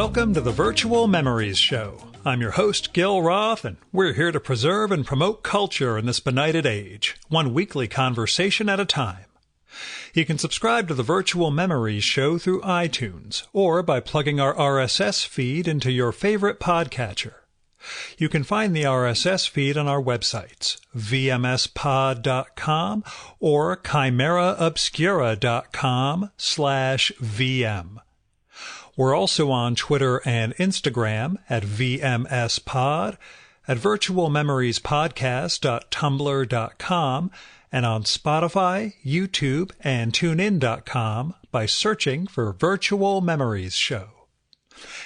Welcome to the Virtual Memories Show. I'm your host, Gil Roth, and we're here to preserve and promote culture in this benighted age, one weekly conversation at a time. You can subscribe to the Virtual Memories Show through iTunes or by plugging our RSS feed into your favorite podcatcher. You can find the RSS feed on our websites, vmspod.com or chimeraobscura.com/VM. We're also on Twitter and Instagram at VMSPod, at virtualmemoriespodcast.tumblr.com, and on Spotify, YouTube, and TuneIn.com by searching for Virtual Memories Show.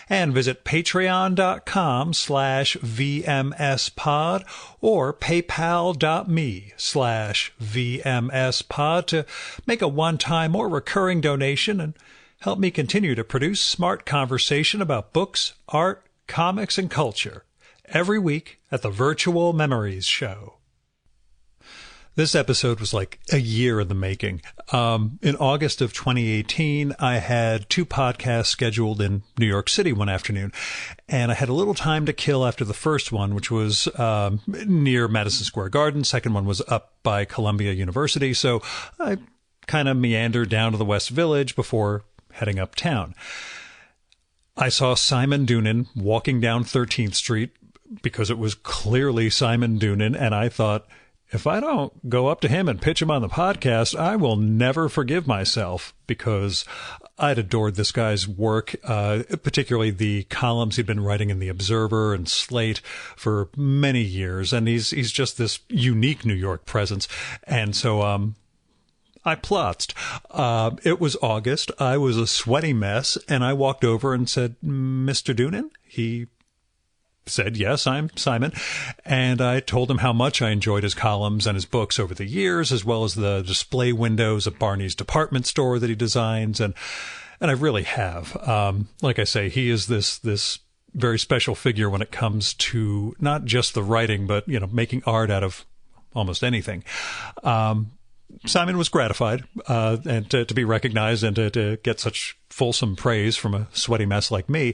And visit patreon.com/VMSPod or paypal.me/VMSPod to make a one-time or recurring donation and help me continue to produce smart conversation about books, art, comics, and culture every week at the Virtual Memories Show. This episode was like a year in the making. In August of 2018, I had two podcasts scheduled in New York City one afternoon, and I had a little time to kill after the first one, which was near Madison Square Garden. Second one was up by Columbia University, so I kind of meandered down to the West Village before heading uptown. I saw Simon Doonan walking down 13th Street because it was clearly Simon Doonan, and I thought, if I don't go up to him and pitch him on the podcast, I will never forgive myself, because I'd adored this guy's work, particularly the columns he'd been writing in The Observer and Slate for many years. And he's just this unique New York presence. And so, I plotzed. It was August. I was a sweaty mess, and I walked over and said, "Mr. Doonan?" He said, "Yes, I'm Simon." And I told him how much I enjoyed his columns and his books over the years, as well as the display windows at Barney's department store that he designs. And I really have. Like I say, he is this very special figure when it comes to not just the writing, but, making art out of almost anything. Simon was gratified and to be recognized and to get such fulsome praise from a sweaty mess like me.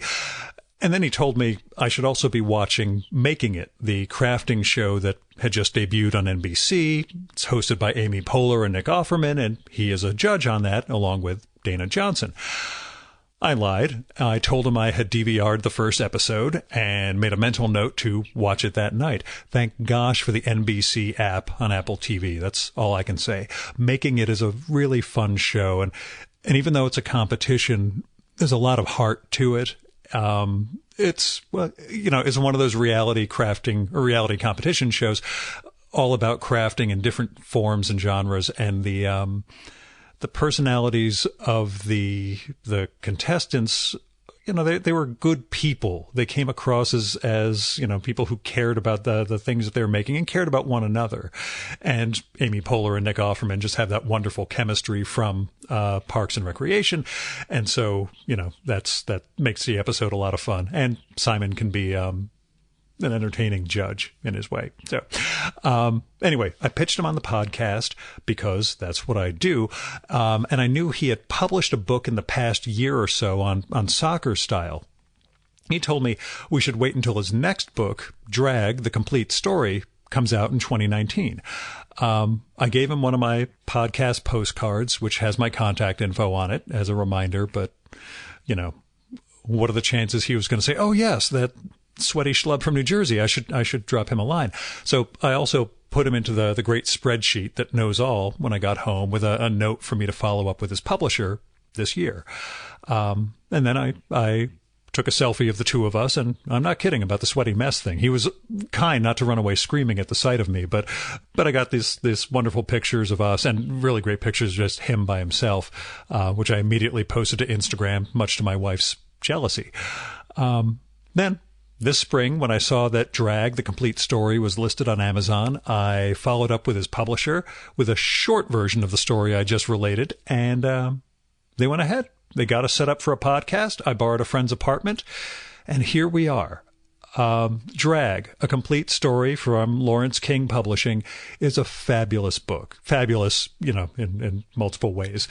And then he told me I should also be watching Making It, the crafting show that had just debuted on NBC. It's hosted by Amy Poehler and Nick Offerman, and he is a judge on that, along with Dana Johnson. I lied. I told him I had DVR'd the first episode and made a mental note to watch it that night. Thank gosh for the NBC app on Apple TV. That's all I can say. Making It is a really fun show, and even though it's a competition, there's a lot of heart to it. It's one of those reality crafting or reality competition shows all about crafting in different forms and genres, and the personalities of the contestants, they were good people. They came across as people who cared about the things that they were making and cared about one another. And Amy Poehler and Nick Offerman just have that wonderful chemistry from Parks and Recreation. And so, that makes the episode a lot of fun. And Simon can be an entertaining judge in his way. So, anyway, I pitched him on the podcast because that's what I do. And I knew he had published a book in the past year or so on soccer style. He told me we should wait until his next book, Drag, The Complete Story, comes out in 2019. I gave him one of my podcast postcards, which has my contact info on it as a reminder. But, what are the chances he was going to say, "Oh, yes, that sweaty schlub from New Jersey, I should drop him a line." So I also put him into the great spreadsheet that knows all when I got home, with a note for me to follow up with his publisher this year. And then I took a selfie of the two of us, and I'm not kidding about the sweaty mess thing. He was kind not to run away screaming at the sight of me, but I got this wonderful pictures of us, and really great pictures of just him by himself, which I immediately posted to Instagram, much to my wife's jealousy. Then this spring, when I saw that Drag, The Complete Story, was listed on Amazon, I followed up with his publisher with a short version of the story I just related, and they went ahead. They got us set up for a podcast. I borrowed a friend's apartment, and here we are. Drag, A Complete Story from Lawrence King Publishing is a fabulous book. Fabulous, in multiple ways.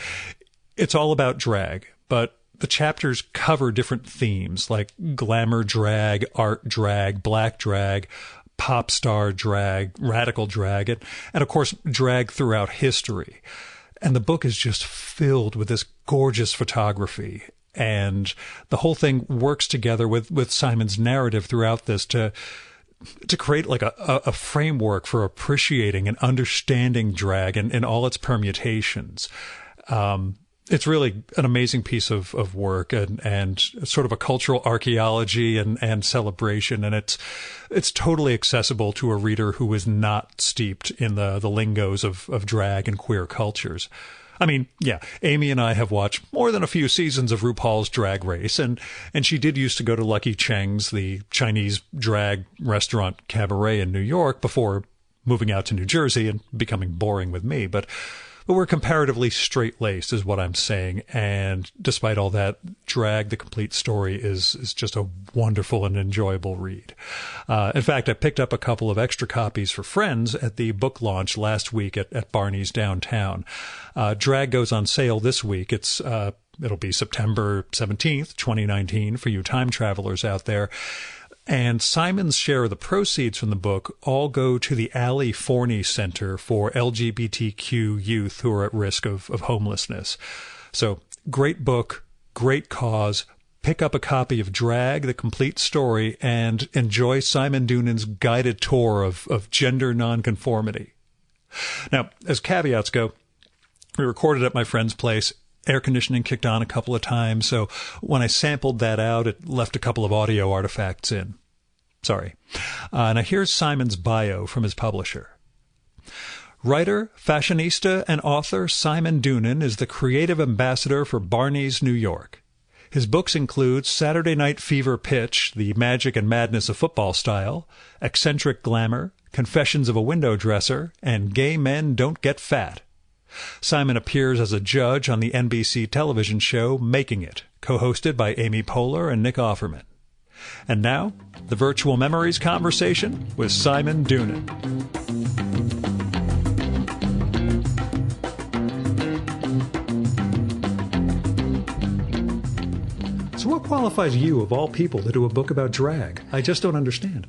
It's all about drag, but the chapters cover different themes like glamour drag, art drag, black drag, pop star drag, radical drag, and of course, drag throughout history. And the book is just filled with this gorgeous photography. And the whole thing works together with Simon's narrative throughout this to create like a framework for appreciating and understanding drag in all its permutations. It's really an amazing piece of work and sort of a cultural archaeology and celebration. And it's totally accessible to a reader who is not steeped in the lingos of drag and queer cultures. I mean, yeah, Amy and I have watched more than a few seasons of RuPaul's Drag Race, and she did used to go to Lucky Cheng's, the Chinese drag restaurant cabaret in New York, before moving out to New Jersey and becoming boring with me. But we're comparatively straight-laced is what I'm saying. And despite all that, Drag, the complete story is just a wonderful and enjoyable read. In fact, I picked up a couple of extra copies for friends at the book launch last week at Barney's downtown. Drag goes on sale this week. It'll be September 17th, 2019 for you time travelers out there. And Simon's share of the proceeds from the book all go to the Ali Forney Center for LGBTQ youth who are at risk of homelessness. So great book, great cause. Pick up a copy of Drag, the complete story, and enjoy Simon Doonan's guided tour of gender nonconformity. Now, as caveats go, we recorded at my friend's place. Air conditioning kicked on a couple of times, so when I sampled that out, it left a couple of audio artifacts in. Sorry. Now here's Simon's bio from his publisher. Writer, fashionista, and author Simon Doonan is the creative ambassador for Barney's New York. His books include Saturday Night Fever Pitch, The Magic and Madness of Football Style, Eccentric Glamour, Confessions of a Window Dresser, and Gay Men Don't Get Fat. Simon appears as a judge on the NBC television show Making It, co-hosted by Amy Poehler and Nick Offerman. And now, the Virtual Memories conversation with Simon Doonan. So what qualifies you, of all people, to do a book about drag? I just don't understand.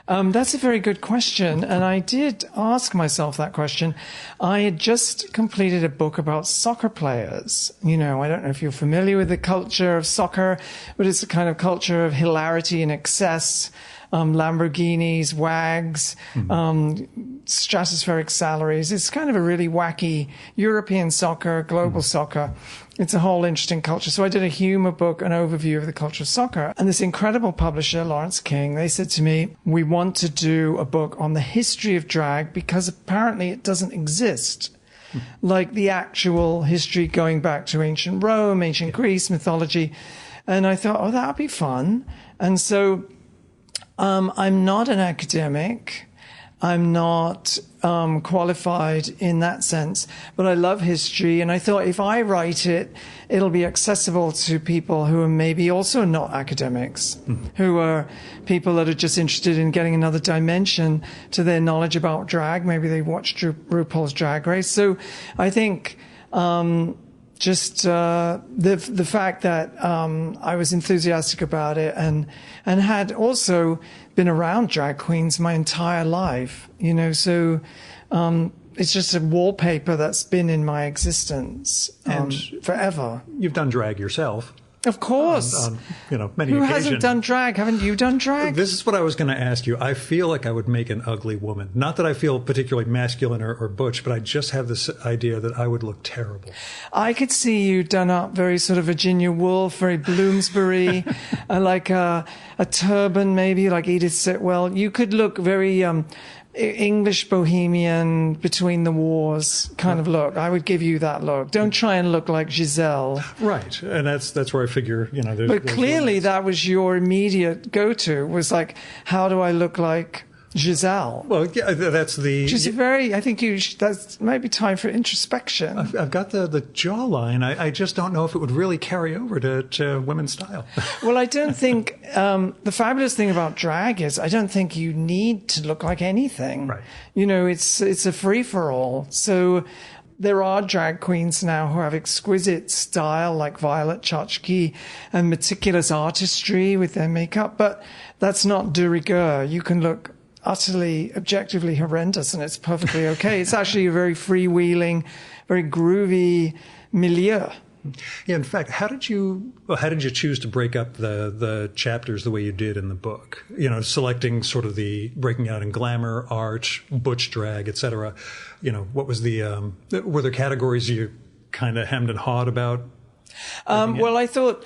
That's a very good question, and I did ask myself that question. I had just completed a book about soccer players. You know, I don't know if you're familiar with the culture of soccer, but it's a kind of culture of hilarity and excess, Lamborghinis, wags, stratospheric salaries. It's kind of a really wacky European soccer, global soccer. It's a whole interesting culture. So I did a humor book, an overview of the culture of soccer. And this incredible publisher, Lawrence King, they said to me, we want to do a book on the history of drag because apparently it doesn't exist. Like the actual history going back to ancient Rome, ancient Greece, mythology. And I thought, oh, that'd be fun. And so I'm not an academic. I'm not qualified in that sense, but I love history. And I thought if I write it, it'll be accessible to people who are maybe also not academics, who are people that are just interested in getting another dimension to their knowledge about drag. Maybe they watched RuPaul's Drag Race. So I think just the fact that I was enthusiastic about it and had also been around drag queens my entire life, you know, so it's just a wallpaper that's been in my existence and forever. You've done drag yourself. Of course. On many Who occasions. hasn't done drag? Haven't you done drag? This is what I was going to ask you. I feel like I would make an ugly woman. Not that I feel particularly masculine or butch, but I just have this idea that I would look terrible. I could see you done up very sort of Virginia Woolf, very Bloomsbury, like a turban maybe, like Edith Sitwell. You could look very English bohemian between the wars kind of look. I would give you that look. Don't try and look like Giselle. Right. And that's where I figure, But clearly that was your immediate go-to, was like, how do I look like Giselle? Well, yeah, that's the... Which is I think that's maybe time for introspection. I've got the jawline. I just don't know if it would really carry over to women's style. Well, I don't think... the fabulous thing about drag is I don't think you need to look like anything. Right. You know, it's a free-for-all. So there are drag queens now who have exquisite style, like Violet Chachki, and meticulous artistry with their makeup, but that's not de rigueur. You can look utterly, objectively horrendous, and it's perfectly okay. It's actually a very freewheeling, very groovy milieu. Yeah, in fact, how did you choose to break up the chapters the way you did in the book? You know, selecting sort of the breaking out in glamour, art, butch drag, etc. You know, what was were there categories you kind of hemmed and hawed about? Well, I thought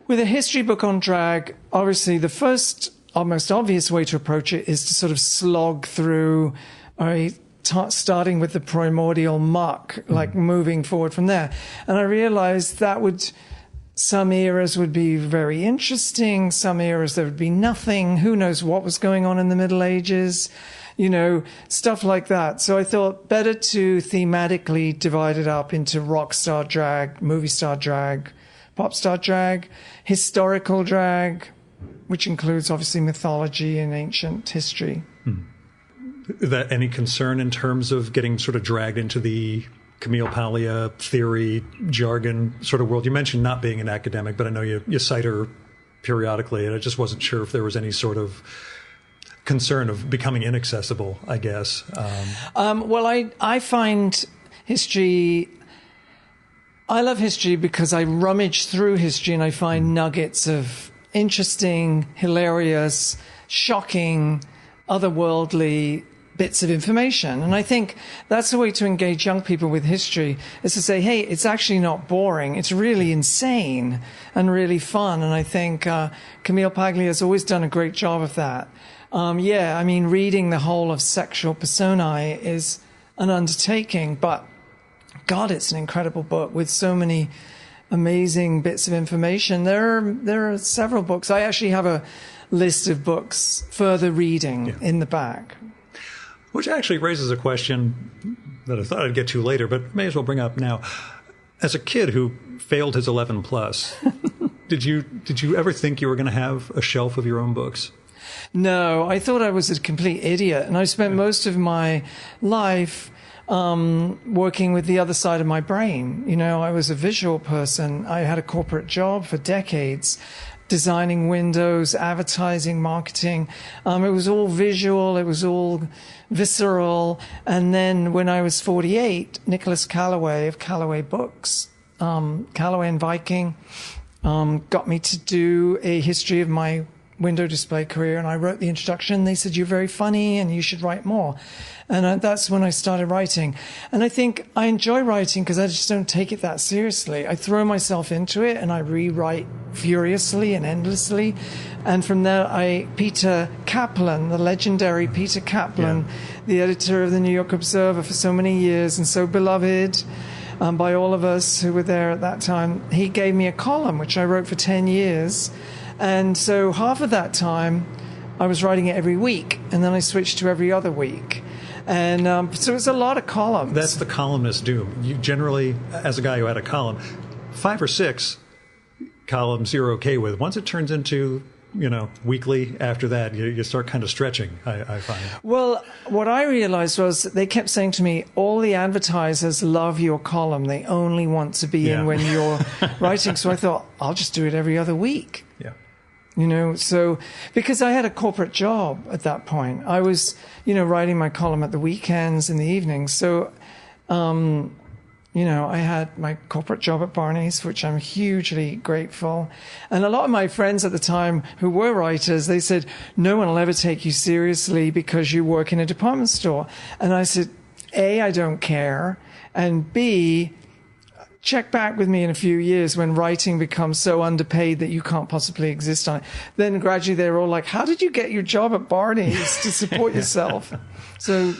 with a history book on drag, obviously the first, most obvious way to approach it is to sort of slog through, starting with the primordial muck, like moving forward from there. And I realized some eras would be very interesting. Some eras there would be nothing. Who knows what was going on in the Middle Ages? You know, stuff like that. So I thought better to thematically divide it up into rock star drag, movie star drag, pop star drag, historical drag, which includes obviously mythology and ancient history. Is that any concern in terms of getting sort of dragged into the Camille Paglia theory, jargon sort of world? You mentioned not being an academic, but I know you cite her periodically, and I just wasn't sure if there was any sort of concern of becoming inaccessible, I guess. Well, I find history... I love history because I rummage through history and I find nuggets of interesting, hilarious, shocking, otherworldly bits of information. And I think that's the way to engage young people with history, is to say, hey, it's actually not boring. It's really insane and really fun. And I think Camille Paglia has always done a great job of that. I mean, reading the whole of Sexual Personae is an undertaking, but God, it's an incredible book with so many amazing bits of information. There are several books. I actually have a list of books, further reading in the back. Which actually raises a question that I thought I'd get to later, but may as well bring up now. As a kid who failed his 11 plus, did you ever think you were going to have a shelf of your own books? No, I thought I was a complete idiot, and I spent most of my life working with the other side of my brain. You know, I was a visual person. I had a corporate job for decades, designing windows, advertising, marketing. It was all visual. It was all visceral. And then when I was 48, Nicholas Callaway of Callaway Books, Callaway and Viking, got me to do a history of my window display career, and I wrote the introduction. They said, you're very funny and you should write more. And that's when I started writing. And I think I enjoy writing because I just don't take it that seriously. I throw myself into it and I rewrite furiously and endlessly. And from there, Peter Kaplan, the legendary Peter Kaplan, the editor of the New York Observer for so many years and so beloved by all of us who were there at that time, he gave me a column, which I wrote for 10 years. And so half of that time, I was writing it every week, and then I switched to every other week. And so it's a lot of columns. That's the columnist's doom. You generally, as a guy who had a column, 5 or 6 columns you're okay with. Once it turns into, weekly, after that, you start kind of stretching, I find. Well, what I realized was they kept saying to me, all the advertisers love your column. They only want to be in when you're writing. So I thought, I'll just do it every other week. Yeah. So because I had a corporate job at that point, I was, writing my column at the weekends and the evenings. So, I had my corporate job at Barney's, which I'm hugely grateful. And a lot of my friends at the time who were writers, they said, no one will ever take you seriously because you work in a department store. And I said, A, I don't care. And B, check back with me in a few years when writing becomes so underpaid that you can't possibly exist on it. Then gradually they're all like, how did you get your job at Barney's to support yourself? So,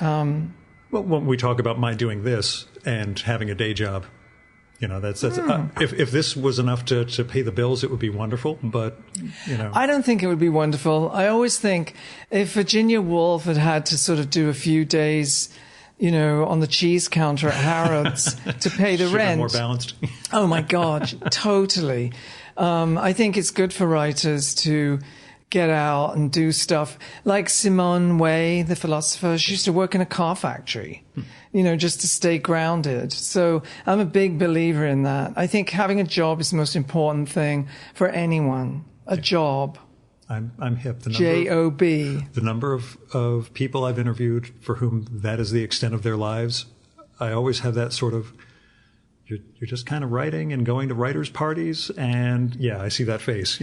Well, when we talk about my doing this and having a day job, that's if this was enough to pay the bills, it would be wonderful. But, I don't think it would be wonderful. I always think if Virginia Woolf had to sort of do a few days on the cheese counter at Harrods to pay the rent. More balanced. Oh my God, totally. I think it's good for writers to get out and do stuff. Like Simone Weil, the philosopher, she used to work in a car factory, just to stay grounded. So I'm a big believer in that. I think having a job is the most important thing for anyone. A job. I'm hip. J-O-B. The number of people I've interviewed for whom that is the extent of their lives, I always have that sort of, you're just kind of writing and going to writers' parties, and I see that face.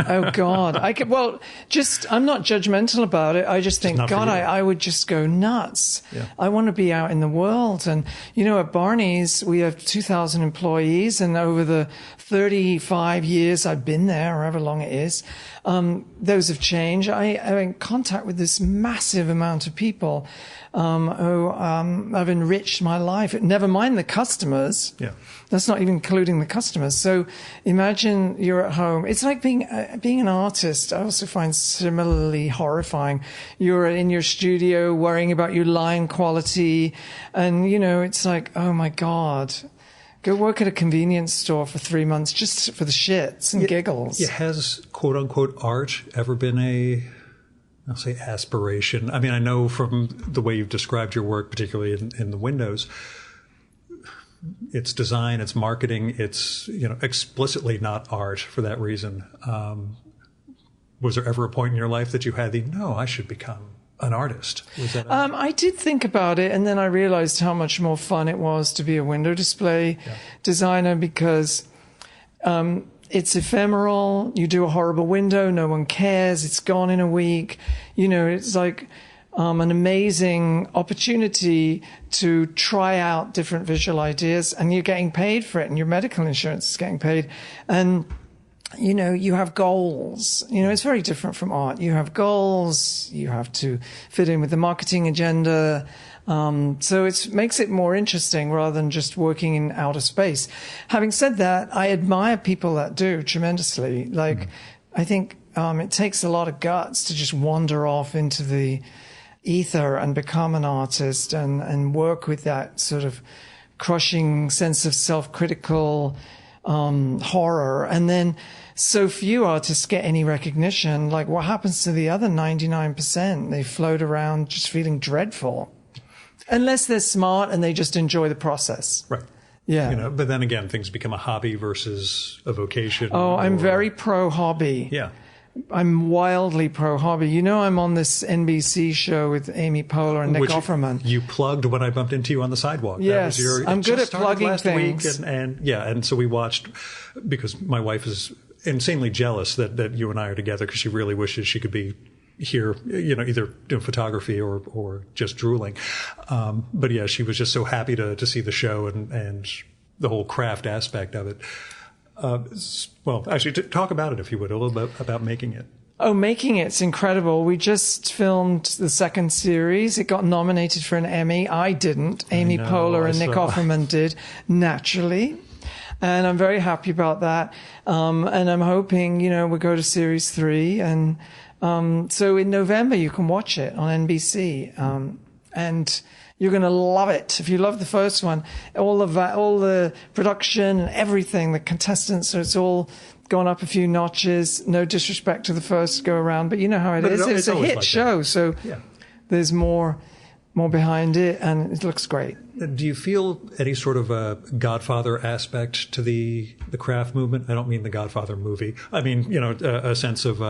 Oh God, I'm not judgmental about it. I just think, God, I would just go nuts. Yeah. I want to be out in the world. And, at Barney's, we have 2,000 employees, and over the 35 years I've been there, or however long it is, those have changed. I'm in contact with this massive amount of people who have enriched my life. Never mind the customers. Yeah. That's not even including the customers. So imagine you're at home. It's like being an artist. I also find similarly horrifying. You're in your studio worrying about your line quality. And, it's like, oh my God. Go work at a convenience store for 3 months just for the shits and giggles. Has quote unquote art ever been I'll say aspiration? I mean, I know from the way you've described your work, particularly in the windows, it's design, it's marketing, it's, explicitly not art for that reason. Was there ever a point in your life that you had I should become an artist? Was that I did think about it, and then I realized how much more fun it was to be a window display designer, because it's ephemeral. You do a horrible window, no one cares, it's gone in a week. It's like an amazing opportunity to try out different visual ideas, and you're getting paid for it, and your medical insurance is getting paid. And you have goals. It's very different from art. You have goals. You have to fit in with the marketing agenda. So it makes it more interesting rather than just working in outer space. Having said that, I admire people that do tremendously. I think it takes a lot of guts to just wander off into the ether and become an artist and work with that sort of crushing sense of self-critical horror. And then so few artists get any recognition. Like, what happens to the other 99%? They float around just feeling dreadful. Unless they're smart and they just enjoy the process. Right. Yeah. But then again, things become a hobby versus a vocation. Oh, I'm very pro hobby. Yeah. I'm wildly pro hobby. I'm on this NBC show with Amy Poehler and Nick Offerman. You plugged when I bumped into you on the sidewalk. Yes, I'm good at plugging things. And so we watched, because my wife is insanely jealous that you and I are together, because she really wishes she could be here, either doing photography or just drooling. But yeah, she was just so happy to see the show and the whole craft aspect of it. Well, actually, talk about it, if you would, a little bit about making it. Oh, making it's incredible. We just filmed the second series. It got nominated for an Emmy. I didn't. Amy Poehler and Nick Offerman did, naturally. And I'm very happy about that. And I'm hoping, we'll go to series 3. And so in November, you can watch it on NBC. And you're going to love it. If you love the first one, all the production and everything, the contestants, so it's all gone up a few notches. No disrespect to the first go around, but you know how it is. It's a hit show, so there's more behind it, and it looks great. Do you feel any sort of a Godfather aspect to the craft movement? I don't mean the Godfather movie. I mean, a sense of,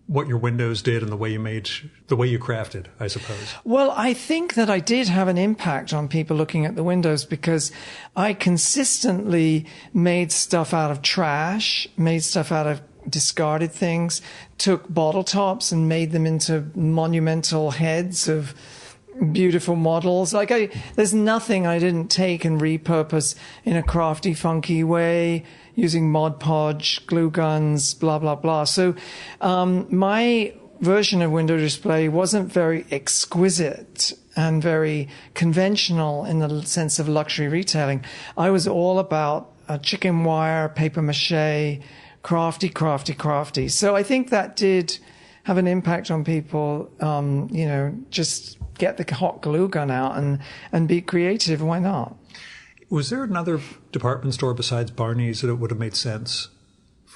what your windows did and the way you crafted, I suppose. Well, I think that I did have an impact on people looking at the windows, because I consistently made stuff out of trash, made stuff out of discarded things, took bottle tops and made them into monumental heads of beautiful models. There's nothing I didn't take and repurpose in a crafty, funky way, using Mod Podge, glue guns, blah, blah, blah. So my version of window display wasn't very exquisite and very conventional in the sense of luxury retailing. I was all about chicken wire, paper mache, crafty, crafty, crafty. So I think that did have an impact on people, just get the hot glue gun out and be creative. Why not? Was there another department store besides Barney's that it would have made sense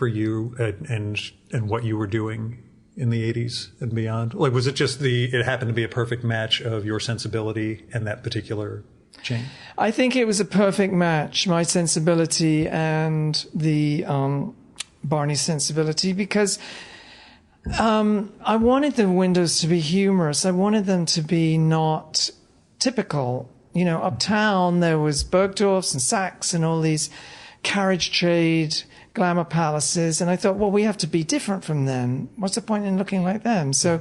for you and what you were doing in the 80s and beyond? Like, was it just it happened to be a perfect match of your sensibility and that particular chain? I think it was a perfect match, my sensibility and the Barney's sensibility, because I wanted the windows to be humorous. I wanted them to be not typical. You know, uptown there was Bergdorf's and Saks and all these carriage trade glamour palaces, and I thought, well, we have to be different from them. What's the point in looking like them? So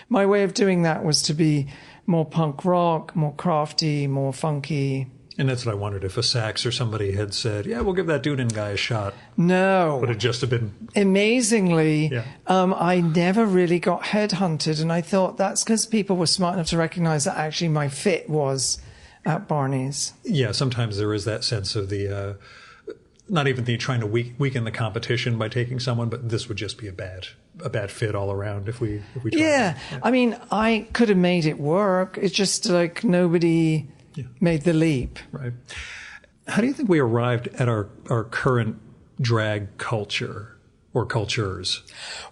my way of doing that was to be more punk rock, more crafty, more funky. And that's what I wondered, if a Saks or somebody had said, yeah, we'll give that Doonan guy a shot. No. Would it just have been... Amazingly, yeah. I never really got headhunted, and I thought that's because people were smart enough to recognize that actually my fit was at Barney's. Yeah, sometimes there is that sense of the... not even the trying to weaken the competition by taking someone, but this would just be a bad fit all around if we tried. Yeah. I mean, I could have made it work. It's just like nobody made the leap. Right. How do you think we arrived at our current drag culture or cultures?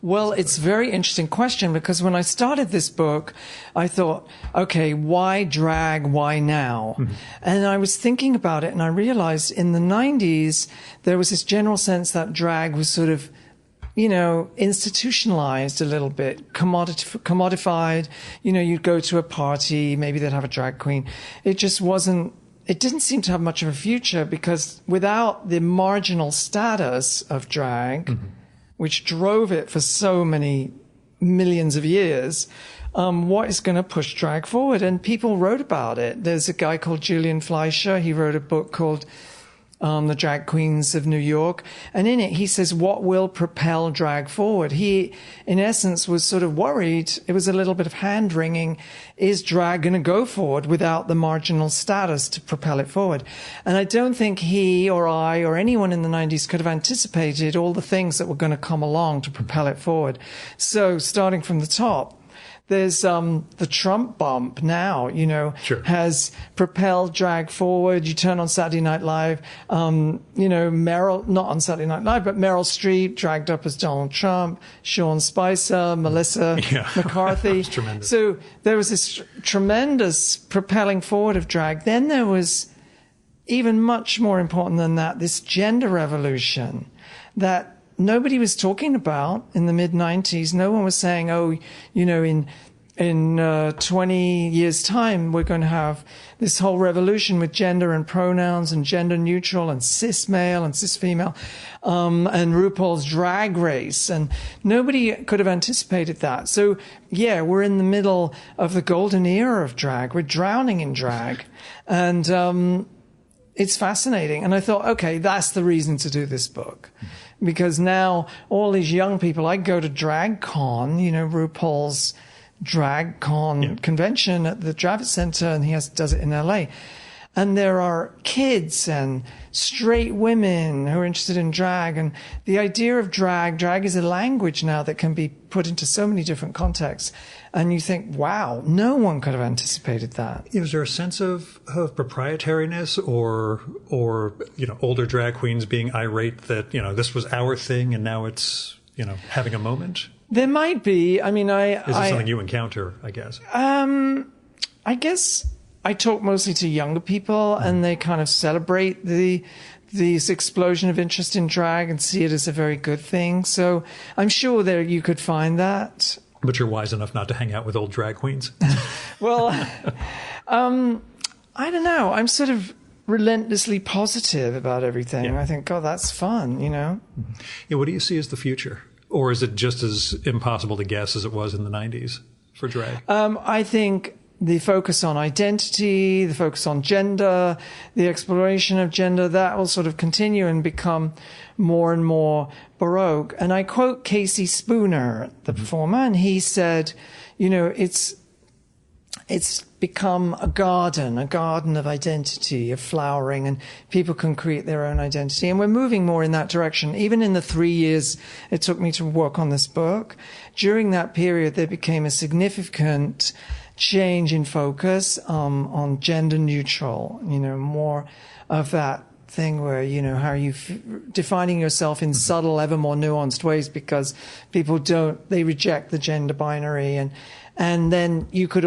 Well, it's a very interesting question, because when I started this book, I thought, okay, why drag? Why now? Mm-hmm. And I was thinking about it, and I realized in the 90s, there was this general sense that drag was sort of, you know, institutionalized a little bit, commodified. You know, you'd go to a party, maybe they'd have a drag queen. It didn't seem to have much of a future, because without the marginal status of drag, mm-hmm. which drove it for so many millions of years, what is going to push drag forward? And people wrote about it. There's a guy called Julian Fleischer. He wrote a book called The Drag Queens of New York. And in it, he says, what will propel drag forward? He, in essence, was sort of worried. It was a little bit of hand-wringing. Is drag going to go forward without the marginal status to propel it forward? And I don't think he or I or anyone in the 90s could have anticipated all the things that were going to come along to propel it forward. So starting from the top, there's the Trump bump now, you know, sure. has propelled drag forward. You turn on Saturday Night Live, you know, Meryl, not on Saturday Night Live, but Meryl Streep dragged up as Donald Trump, Sean Spicer, Melissa McCarthy. That was tremendous. So there was this tremendous propelling forward of drag. Then there was, even much more important than that, this gender revolution that nobody was talking about in the mid-90s. No one was saying, oh, you know, in 20 years' time, we're going to have this whole revolution with gender and pronouns and gender neutral and cis male and cis female, and RuPaul's Drag Race. And nobody could have anticipated that. So, yeah, we're in the middle of the golden era of drag. We're drowning in drag. And it's fascinating. And I thought, okay, that's the reason to do this book. Because now all these young people, I go to DragCon, you know, RuPaul's DragCon convention at the Javits Center, and he does it in LA. And there are kids and straight women who are interested in drag. And the idea of drag is a language now that can be put into so many different contexts. And you think, wow, no one could have anticipated that. Is there a sense of proprietariness or, you know, older drag queens being irate that, you know, this was our thing and now it's, you know, having a moment? There might be. I mean, Is this something you encounter, I guess? I guess I talk mostly to younger people, and they kind of celebrate this explosion of interest in drag and see it as a very good thing. So I'm sure there you could find that. But you're wise enough not to hang out with old drag queens. Well, I don't know. I'm sort of relentlessly positive about everything. Yeah. I think, oh, that's fun, you know? Yeah, what do you see as the future? Or is it just as impossible to guess as it was in the 90s for drag? I think the focus on identity, the focus on gender, the exploration of gender, that will sort of continue and become more and more Baroque. And I quote Casey Spooner, the performer, and he said, you know, it's become a garden of identity, of flowering, and people can create their own identity. And we're moving more in that direction. Even in the 3 years it took me to work on this book, during that period there became a significant change in focus on gender neutral, you know, more of that thing where, you know, how are you defining yourself in subtle, ever more nuanced ways, because people they reject the gender binary. And then you could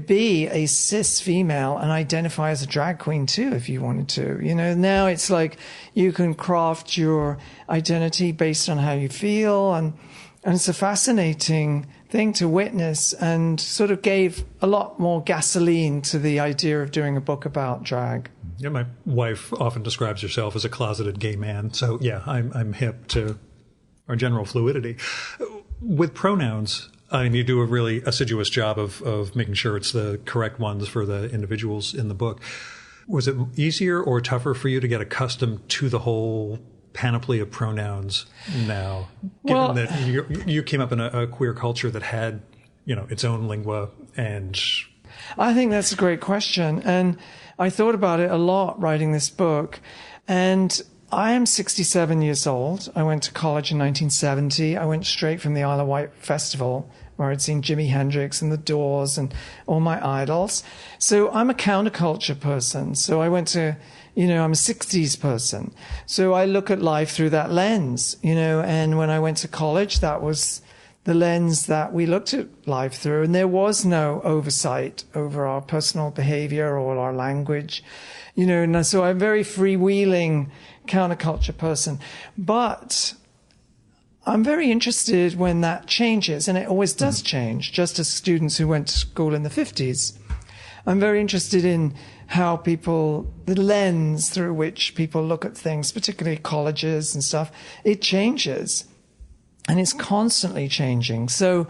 be a cis female and identify as a drag queen too, if you wanted to. You know, now it's like you can craft your identity based on how you feel. And it's a fascinating thing to witness, and sort of gave a lot more gasoline to the idea of doing a book about drag. Yeah, my wife often describes herself as a closeted gay man. So yeah, I'm hip to our general fluidity. With pronouns, I mean, you do a really assiduous job of making sure it's the correct ones for the individuals in the book. Was it easier or tougher for you to get accustomed to the whole panoply of pronouns now, given that you came up in a queer culture that had, you know, its own lingua? And I think that's a great question, and I thought about it a lot writing this book. And I am 67 years old. I went to college in 1970. I went straight from the Isle of Wight Festival, where I'd seen Jimi Hendrix and The Doors and all my idols. So I'm a counterculture person. So I went to, you know, I'm a 60s person. So I look at life through that lens, you know, and when I went to college, that was the lens that we looked at life through. And there was no oversight over our personal behavior or our language, you know, and so I'm a very freewheeling counterculture person. But I'm very interested when that changes, and it always does change, just as students who went to school in the 50s. I'm very interested in how the lens through which people look at things, particularly colleges and stuff, it changes. And it's constantly changing. So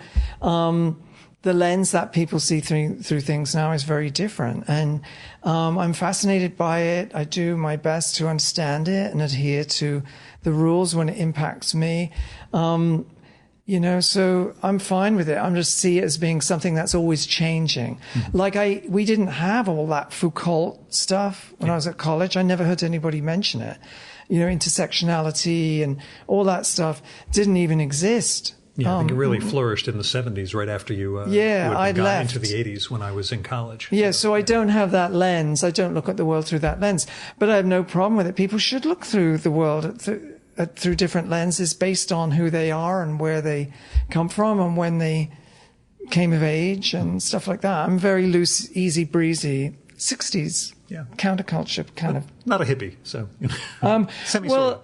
the lens that people see through things now is very different. And I'm fascinated by it. I do my best to understand it and adhere to the rules when it impacts me. You know, so I'm fine with it. I'm just see it as being something that's always changing. Mm-hmm. Like we didn't have all that Foucault stuff when I was at college. I never heard anybody mention it. You know, intersectionality and all that stuff didn't even exist. Yeah, I think it really flourished in the 70s, right after you I got left into the 80s when I was in college. Yeah, so I don't have that lens. I don't look at the world through that lens. But I have no problem with it. People should look through the world through different lenses based on who they are and where they come from and when they came of age and stuff like that. I'm very loose, easy breezy, 60s counterculture kind of. Not a hippie, so well,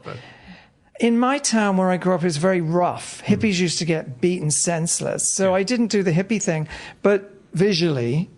in my town where I grew up, it was very rough. Hippies used to get beaten senseless. So I didn't do the hippie thing, but visually,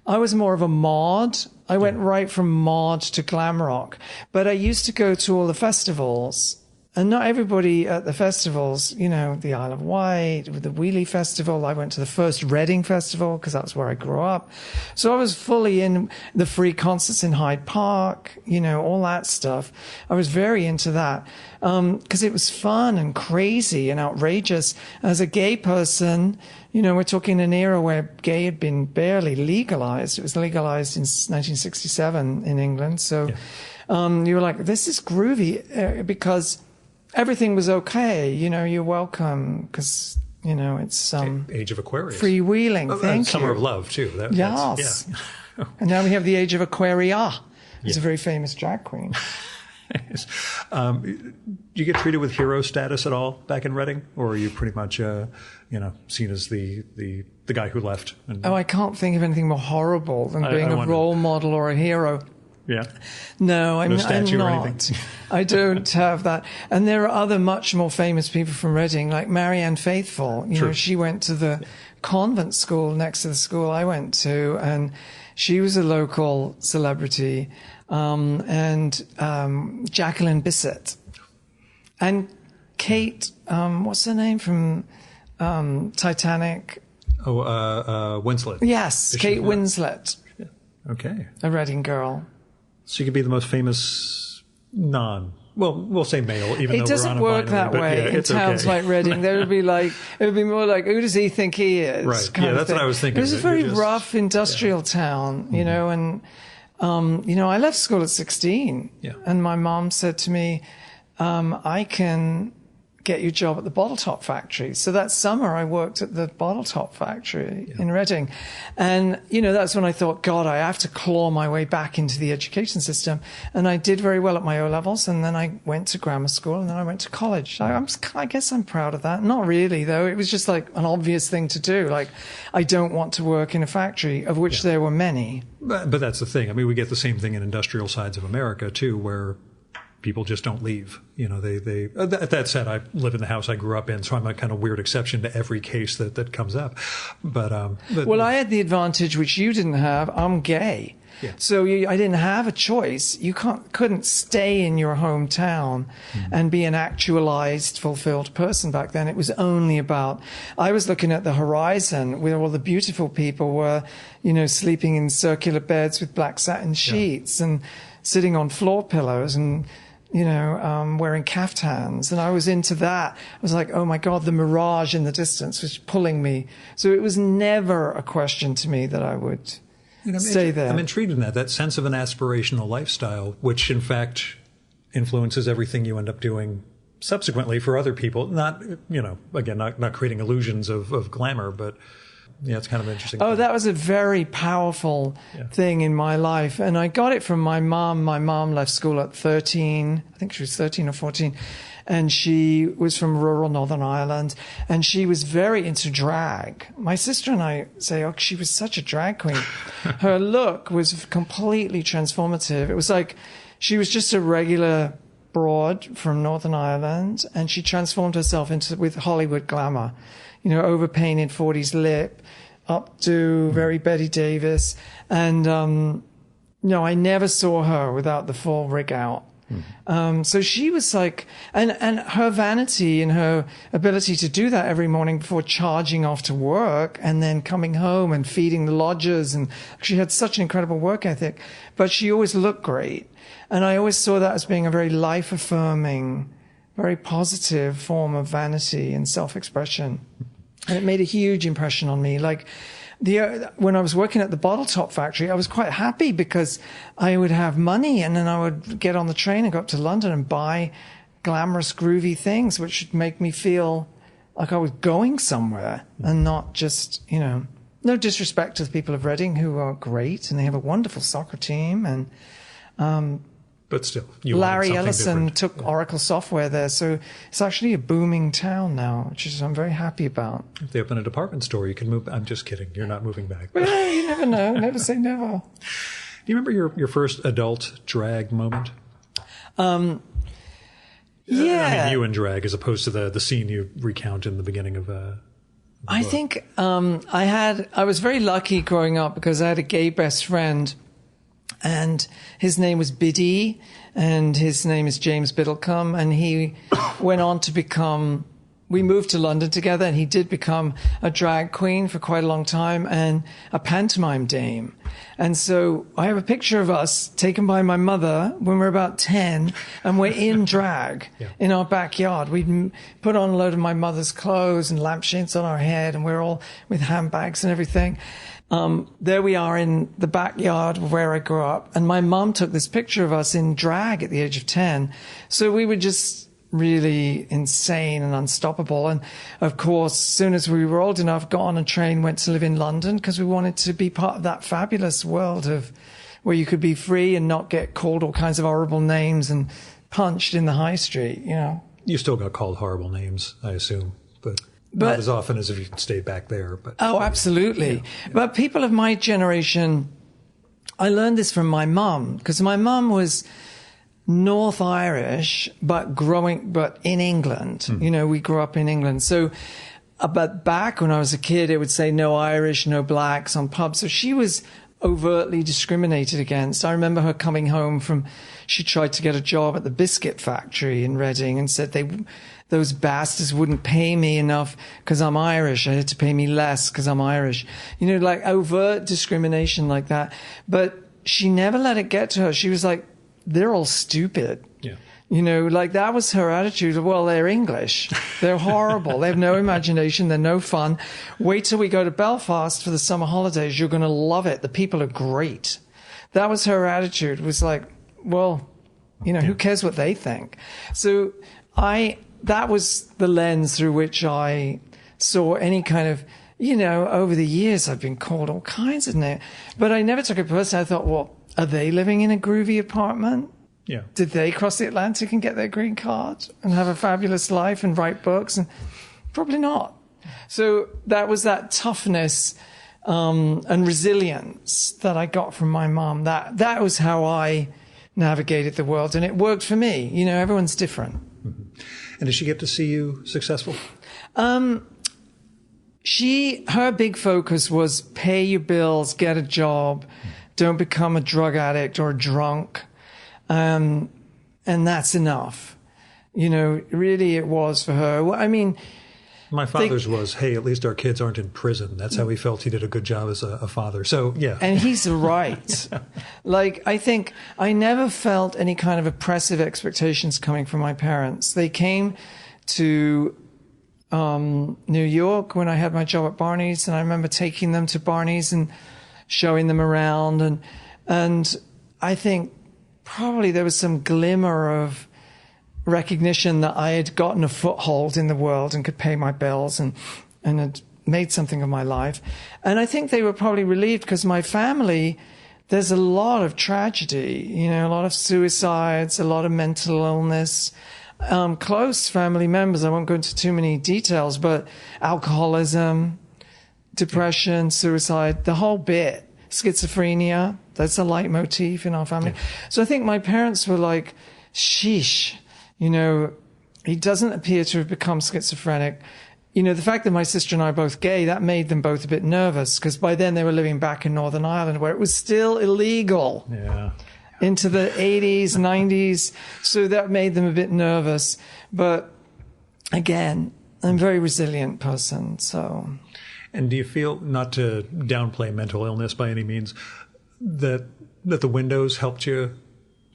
I was more of a mod. I went right from mod to glam rock. But I used to go to all the festivals. And not everybody at the festivals, you know, the Isle of Wight, the Wheelie Festival. I went to the first Reading Festival because that's where I grew up. So I was fully in the free concerts in Hyde Park, you know, all that stuff. I was very into that because it was fun and crazy and outrageous. As a gay person, you know, we're talking an era where gay had been barely legalized. It was legalized in 1967 in England. So you were like, this is groovy because everything was okay. You know, you're welcome because, you know, it's Age of Aquarius. Freewheeling. Thank you. Summer of Love, too. Yes. And now we have the Age of Aquaria. It's a very famous drag queen. Do you get treated with hero status at all back in Reading? Or are you pretty much, you know, seen as the guy who left? I can't think of anything more horrible than being a role model or a hero. Yeah. No, I'm statue I'm or not. anything? I don't have that. And there are other much more famous people from Reading, like Marianne Faithfull. You know, she went to the convent school next to the school I went to, and she was a local celebrity. And Jacqueline Bisset. And Kate, what's her name from Titanic? Winslet. Yes, Kate Winslet. Yeah. Okay. A Reading girl. So you could be the most famous we'll say male, even though it doesn't we're on a work binary, that way in towns like Reading. There would be it would be more like, who does he think he is? Right. Yeah, that's what I was thinking. It was a very rough industrial town, you know, and, you know, I left school at 16 and my mom said to me, I can get you a job at the bottle top factory. So that summer I worked at the bottle top factory in Reading. And, that's when I thought, God, I have to claw my way back into the education system. And I did very well at my O-levels. And then I went to grammar school and then I went to college. I guess I'm proud of that. Not really, though. It was just like an obvious thing to do. Like, I don't want to work in a factory, of which there were many. But that's the thing. I mean, we get the same thing in industrial sides of America, too, where people just don't leave. That said, I live in the house I grew up in, so I'm a kind of weird exception to every case that comes up. But I had the advantage which you didn't have. I'm gay. Yeah. So I didn't have a choice. You couldn't stay in your hometown and be an actualized, fulfilled person back then. It was only about, I was looking at the horizon where all the beautiful people were, sleeping in circular beds with black satin sheets and sitting on floor pillows and, wearing caftans. And I was into that. I was like, oh my God, the mirage in the distance was pulling me. So it was never a question to me that I would stay there. I'm intrigued in that sense of an aspirational lifestyle, which in fact influences everything you end up doing subsequently for other people. Not, again, not creating illusions of glamour, but it's kind of interesting. Oh, that was a very powerful thing in my life. And I got it from my mom. My mom left school at 13. I think she was 13 or 14. And she was from rural Northern Ireland. And she was very into drag. My sister and I say, oh, she was such a drag queen. Her look was completely transformative. It was like she was just a regular broad from Northern Ireland. And she transformed herself with Hollywood glamour. Overpainted 40s lip, up to very Betty Davis. And, I never saw her without the full rig out. So she was like, and her vanity and her ability to do that every morning before charging off to work and then coming home and feeding the lodgers. And she had such an incredible work ethic, but she always looked great. And I always saw that as being a very life-affirming, very positive form of vanity and self-expression. And it made a huge impression on me. Like when I was working at the bottle top factory, I was quite happy because I would have money and then I would get on the train and go up to London and buy glamorous, groovy things, which would make me feel like I was going somewhere and not just, no disrespect to the people of Reading who are great and they have a wonderful soccer team and, but still, Larry Ellison took Oracle software there, so it's actually a booming town now, which is I'm very happy about. If they open a department store, you can move. I'm just kidding. You're not moving back. Well, you never know. Never say never. Do you remember your first adult drag moment? Yeah. I mean, you in drag as opposed to the scene you recount in the beginning of. I think I was very lucky growing up because I had a gay best friend. And his name was Biddy, and his name is James Biddlecombe, and he went on to we moved to London together, and he did become a drag queen for quite a long time and a pantomime dame. And so I have a picture of us taken by my mother when we're about 10, and we're in drag in our backyard. We'd put on a load of my mother's clothes and lampshades on our head, and we're all with handbags and everything. There we are in the backyard where I grew up, and my mom took this picture of us in drag at the age of 10. So we were just really insane and unstoppable. And of course, as soon as we were old enough, got on a train, went to live in London because we wanted to be part of that fabulous world of where you could be free and not get called all kinds of horrible names and punched in the high street, You still got called horrible names, I assume, but not as often as if you stayed back there. But oh, absolutely. Yeah. But people of my generation, I learned this from my mum, because my mum was North Irish, but in England. We grew up in England. So, but back when I was a kid, it would say no Irish, no blacks on pubs. So she was overtly discriminated against. I remember her coming home she tried to get a job at the biscuit factory in Reading and said those bastards wouldn't pay me enough because I'm Irish. I had to pay me less because I'm Irish. Like overt discrimination like that. But she never let it get to her. She was like, they're all stupid. Yeah. That was her attitude. Well, they're English. They're horrible. They have no imagination. They're no fun. Wait till we go to Belfast for the summer holidays. You're going to love it. The people are great. That was her attitude. It was like, well, who cares what they think? So that was the lens through which I saw any kind of, over the years I've been called all kinds of names, but I never took it personally. I thought, well, are they living in a groovy apartment? Yeah. Did they cross the Atlantic and get their green card and have a fabulous life and write books? And probably not. So that was that toughness and resilience that I got from my mom. That was how I navigated the world, and it worked for me. Everyone's different. Mm-hmm. And did she get to see you successful? Her big focus was pay your bills, get a job, don't become a drug addict or a drunk. And that's enough. Really it was for her. I mean, my father's was, hey, at least our kids aren't in prison. That's how he felt he did a good job as a father. So, yeah. And he's right. I think I never felt any kind of oppressive expectations coming from my parents. They came to New York when I had my job at Barney's, and I remember taking them to Barney's and showing them around. And I think probably there was some glimmer of recognition that I had gotten a foothold in the world and could pay my bills and had made something of my life. And I think they were probably relieved because my family, there's a lot of tragedy, a lot of suicides, a lot of mental illness, close family members. I won't go into too many details, but alcoholism, depression, suicide, the whole bit, schizophrenia. That's a leitmotif in our family. Yeah. So I think my parents were like, sheesh, he doesn't appear to have become schizophrenic. The fact that my sister and I are both gay, that made them both a bit nervous because by then they were living back in Northern Ireland where it was still illegal into the 80s, 90s. So that made them a bit nervous. But again, I'm a very resilient person. So. And do you feel, not to downplay mental illness by any means, that the windows helped you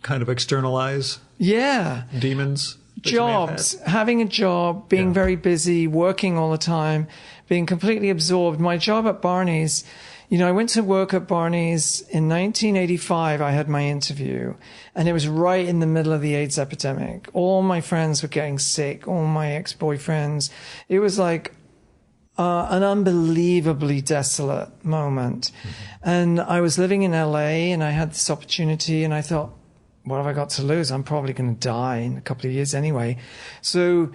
kind of externalize demons? Jobs, having a job, being very busy, working all the time, being completely absorbed. My job at Barney's, I went to work at Barney's in 1985. I had my interview, and it was right in the middle of the AIDS epidemic. All my friends were getting sick, all my ex-boyfriends. It was like an unbelievably desolate moment. Mm-hmm. And I was living in LA, and I had this opportunity, and I thought, what have I got to lose? I'm probably going to die in a couple of years anyway. So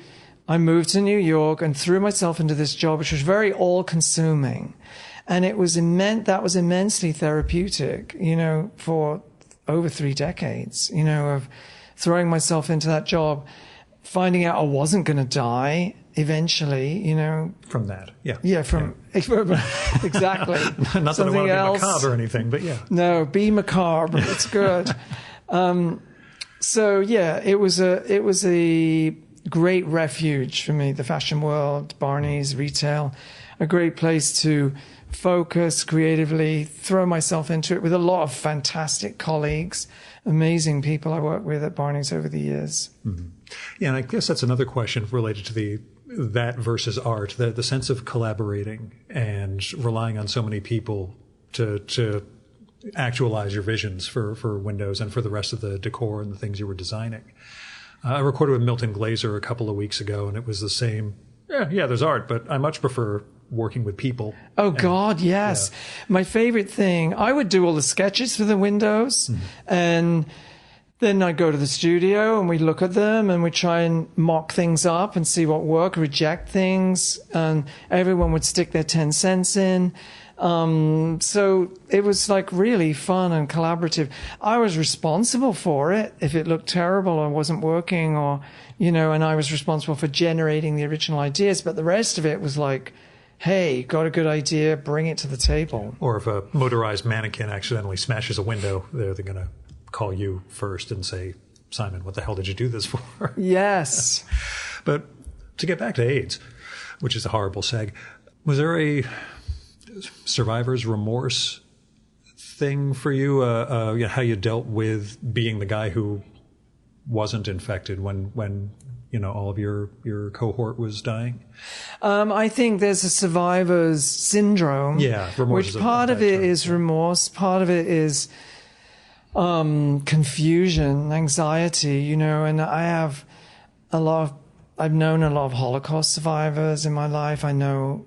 I moved to New York and threw myself into this job, which was very all-consuming. And it was that was immensely therapeutic, for over 3 decades, of throwing myself into that job, finding out I wasn't going to die eventually, From that, yeah. Yeah, exactly. Not that I want to be macabre or anything, but yeah. No, be macabre. It's good. So yeah, it was a great refuge for me, the fashion world, Barney's, retail, a great place to focus creatively, throw myself into it with a lot of fantastic colleagues, amazing people I worked with at Barney's over the years. Mm-hmm. Yeah, and I guess that's another question related to that versus art, the sense of collaborating and relying on so many people to actualize your visions for windows and for the rest of the decor and the things you were designing. I recorded with Milton Glaser a couple of weeks ago, and it was the same. Yeah, there's art, but I much prefer working with people. Oh, God, yes. Yeah. My favorite thing, I would do all the sketches for the windows, and then I'd go to the studio and we'd look at them and we'd try and mock things up and see what worked, reject things, and everyone would stick their 10 cents in. So it was like really fun and collaborative. I was responsible for it if it looked terrible or wasn't working or, and I was responsible for generating the original ideas. But the rest of it was like, hey, got a good idea, bring it to the table. Or if a motorized mannequin accidentally smashes a window, they're going to call you first and say, Simon, what the hell did you do this for? Yes. But to get back to AIDS, which is a horrible seg, was there a survivor's remorse thing for you? How you dealt with being the guy who wasn't infected when all of your cohort was dying? I think there's a survivor's syndrome. Yeah, remorse. Which part of it is remorse, part of it is confusion, anxiety, and I have a lot of I've known a lot of Holocaust survivors in my life. I know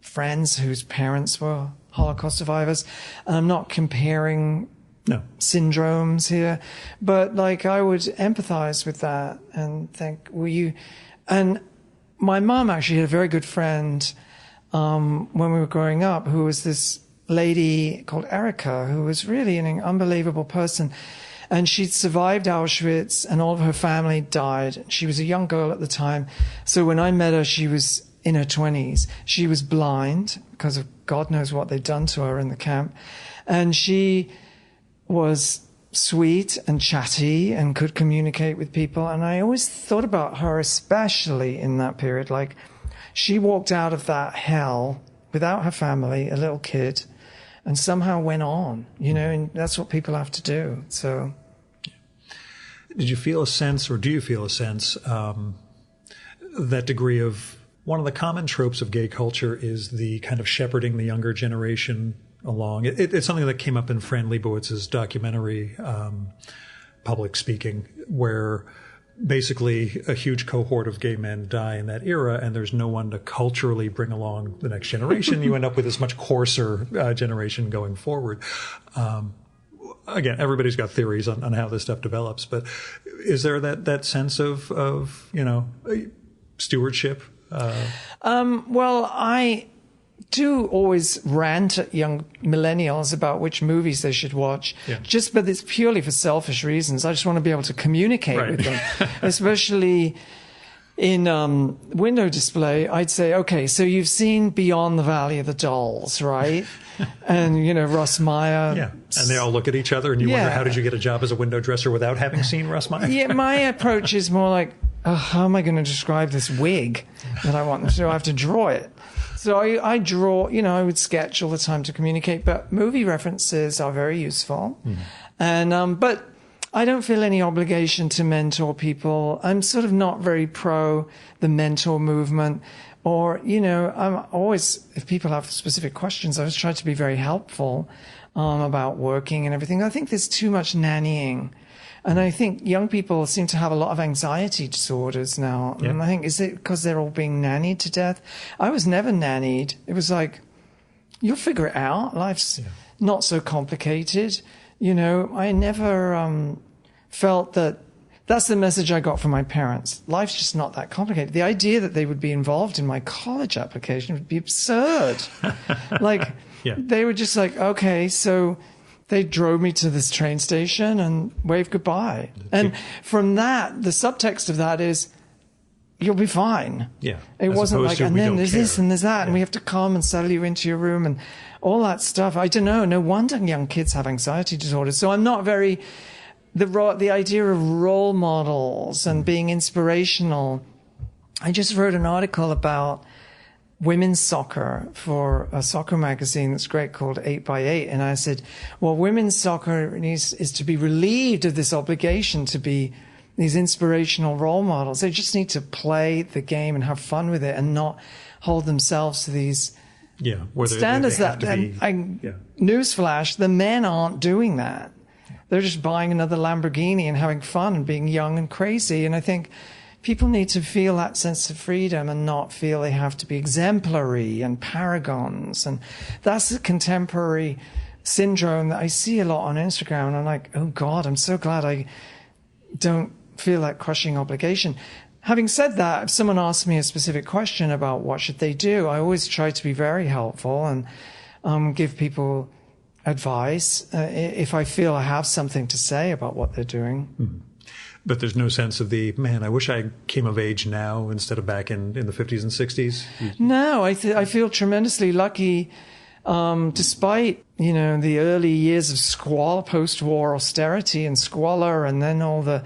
friends whose parents were Holocaust survivors. And I'm not comparing syndromes here, but like I would empathize with that and think, and my mom actually had a very good friend when we were growing up who was this lady called Erica, who was really an unbelievable person. And she'd survived Auschwitz and all of her family died. She was a young girl at the time. So when I met her, she was in her 20s. She was blind because of God knows what they'd done to her in the camp. And she was sweet and chatty and could communicate with people. And I always thought about her, especially in that period. Like, she walked out of that hell without her family, a little kid, and somehow went on, and that's what people have to do. So, did you feel a sense, or do you feel a sense, that degree of, one of the common tropes of gay culture is the kind of shepherding the younger generation along. It's something that came up in Fran Lebowitz's documentary, Public Speaking, where basically a huge cohort of gay men die in that era, and there's no one to culturally bring along the next generation. You end up with this much coarser generation going forward. Again, everybody's got theories on how this stuff develops, but is there that sense of stewardship? Well, I do always rant at young millennials about which movies they should watch, but it's purely for selfish reasons. I just want to be able to communicate with them, especially in window display. I'd say, okay, so you've seen Beyond the Valley of the Dolls, right? And, Russ Meyer. Yeah, and they all look at each other and you wonder, how did you get a job as a window dresser without having seen Russ Meyer? Yeah, my approach is more like, how am I going to describe this wig that I want them to do? I have to draw it. So I draw, I would sketch all the time to communicate, but movie references are very useful. And, but I don't feel any obligation to mentor people. I'm sort of not very pro the mentor movement, or, I'm always, if people have specific questions, I always try to be very helpful, about working and everything. I think there's too much nannying. And I think young people seem to have a lot of anxiety disorders now. Yeah. And I think, is it because they're all being nannied to death? I was never nannied. It was like, you'll figure it out. Life's not so complicated. I never felt that. That's the message I got from my parents. Life's just not that complicated. The idea that they would be involved in my college application would be absurd. They were just like, okay, so they drove me to this train station and waved goodbye. And from that, the subtext of that is, you'll be fine. Yeah. It wasn't like, and then there's this and there's that, and we have to come and settle you into your room and all that stuff. I don't know. No wonder young kids have anxiety disorders. So I'm not very, the idea of role models and being inspirational. I just wrote an article about women's soccer for a soccer magazine that's great called 8x8. And I said, well, women's soccer is to be relieved of this obligation to be these inspirational role models. They just need to play the game and have fun with it and not hold themselves to these standards newsflash, the men aren't doing that. They're just buying another Lamborghini and having fun and being young and crazy. And I think people need to feel that sense of freedom and not feel they have to be exemplary and paragons. And that's the contemporary syndrome that I see a lot on Instagram. And I'm like, oh God, I'm so glad I don't feel that crushing obligation. Having said that, if someone asks me a specific question about what should they do, I always try to be very helpful and give people advice if I feel I have something to say about what they're doing. Mm-hmm. But there's no sense of I wish I came of age now instead of back in the 50s and 60s? No, I feel tremendously lucky, despite, the early years of squalor, post-war austerity and squalor, and then all the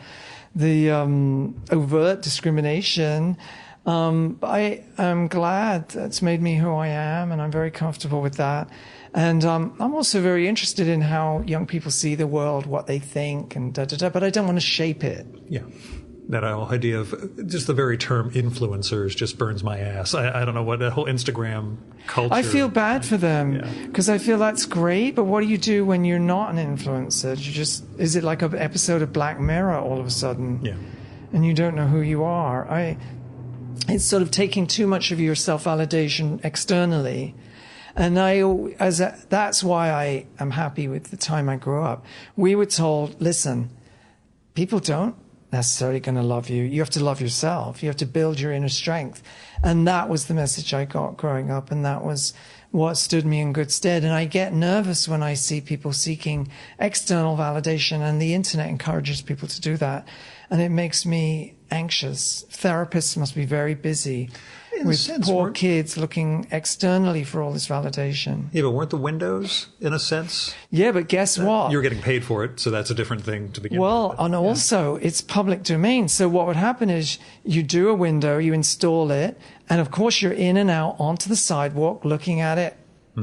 overt discrimination. I am glad that's made me who I am, and I'm very comfortable with that. And I'm also very interested in how young people see the world, what they think, and but I don't want to shape it. Yeah. That whole idea of just the very term influencers just burns my ass. I don't know what that whole Instagram culture. I feel bad for them because I feel that's great. But what do you do when you're not an influencer? Is it like an episode of Black Mirror all of a sudden? Yeah. And you don't know who you are. it's sort of taking too much of your self-validation externally. And that's why I am happy with the time I grew up. We were told, listen, people don't necessarily going to love you. You have to love yourself. You have to build your inner strength. And that was the message I got growing up. And that was what stood me in good stead. And I get nervous when I see people seeking external validation, and the internet encourages people to do that. And it makes me anxious. Therapists must be very busy with poor kids looking externally for all this validation. Yeah, but weren't the windows, in a sense? Yeah, but guess what? You're getting paid for it, so that's a different thing to begin with. Well, and also, it's public domain. So what would happen is you do a window, you install it, and of course you're in and out onto the sidewalk, looking at it,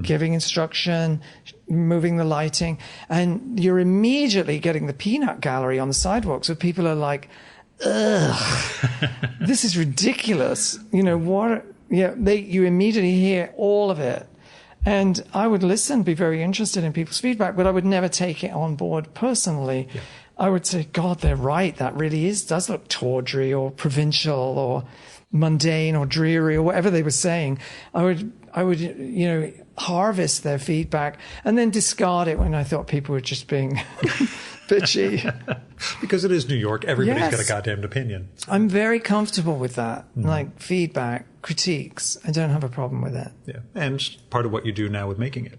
giving instruction, moving the lighting, and you're immediately getting the peanut gallery on the sidewalk. So people are like, ugh, this is ridiculous. You know, what? Yeah, you immediately hear all of it. And I would listen, be very interested in people's feedback, but I would never take it on board personally. Yeah. I would say, God, they're right. That really does look tawdry or provincial or mundane or dreary or whatever they were saying. I would, you know, harvest their feedback and then discard it when I thought people were just being bitchy. Because it is New York. Everybody's got a goddamn opinion. So. I'm very comfortable with that. Like feedback, critiques. I don't have a problem with it. Yeah. And part of what you do now with making it.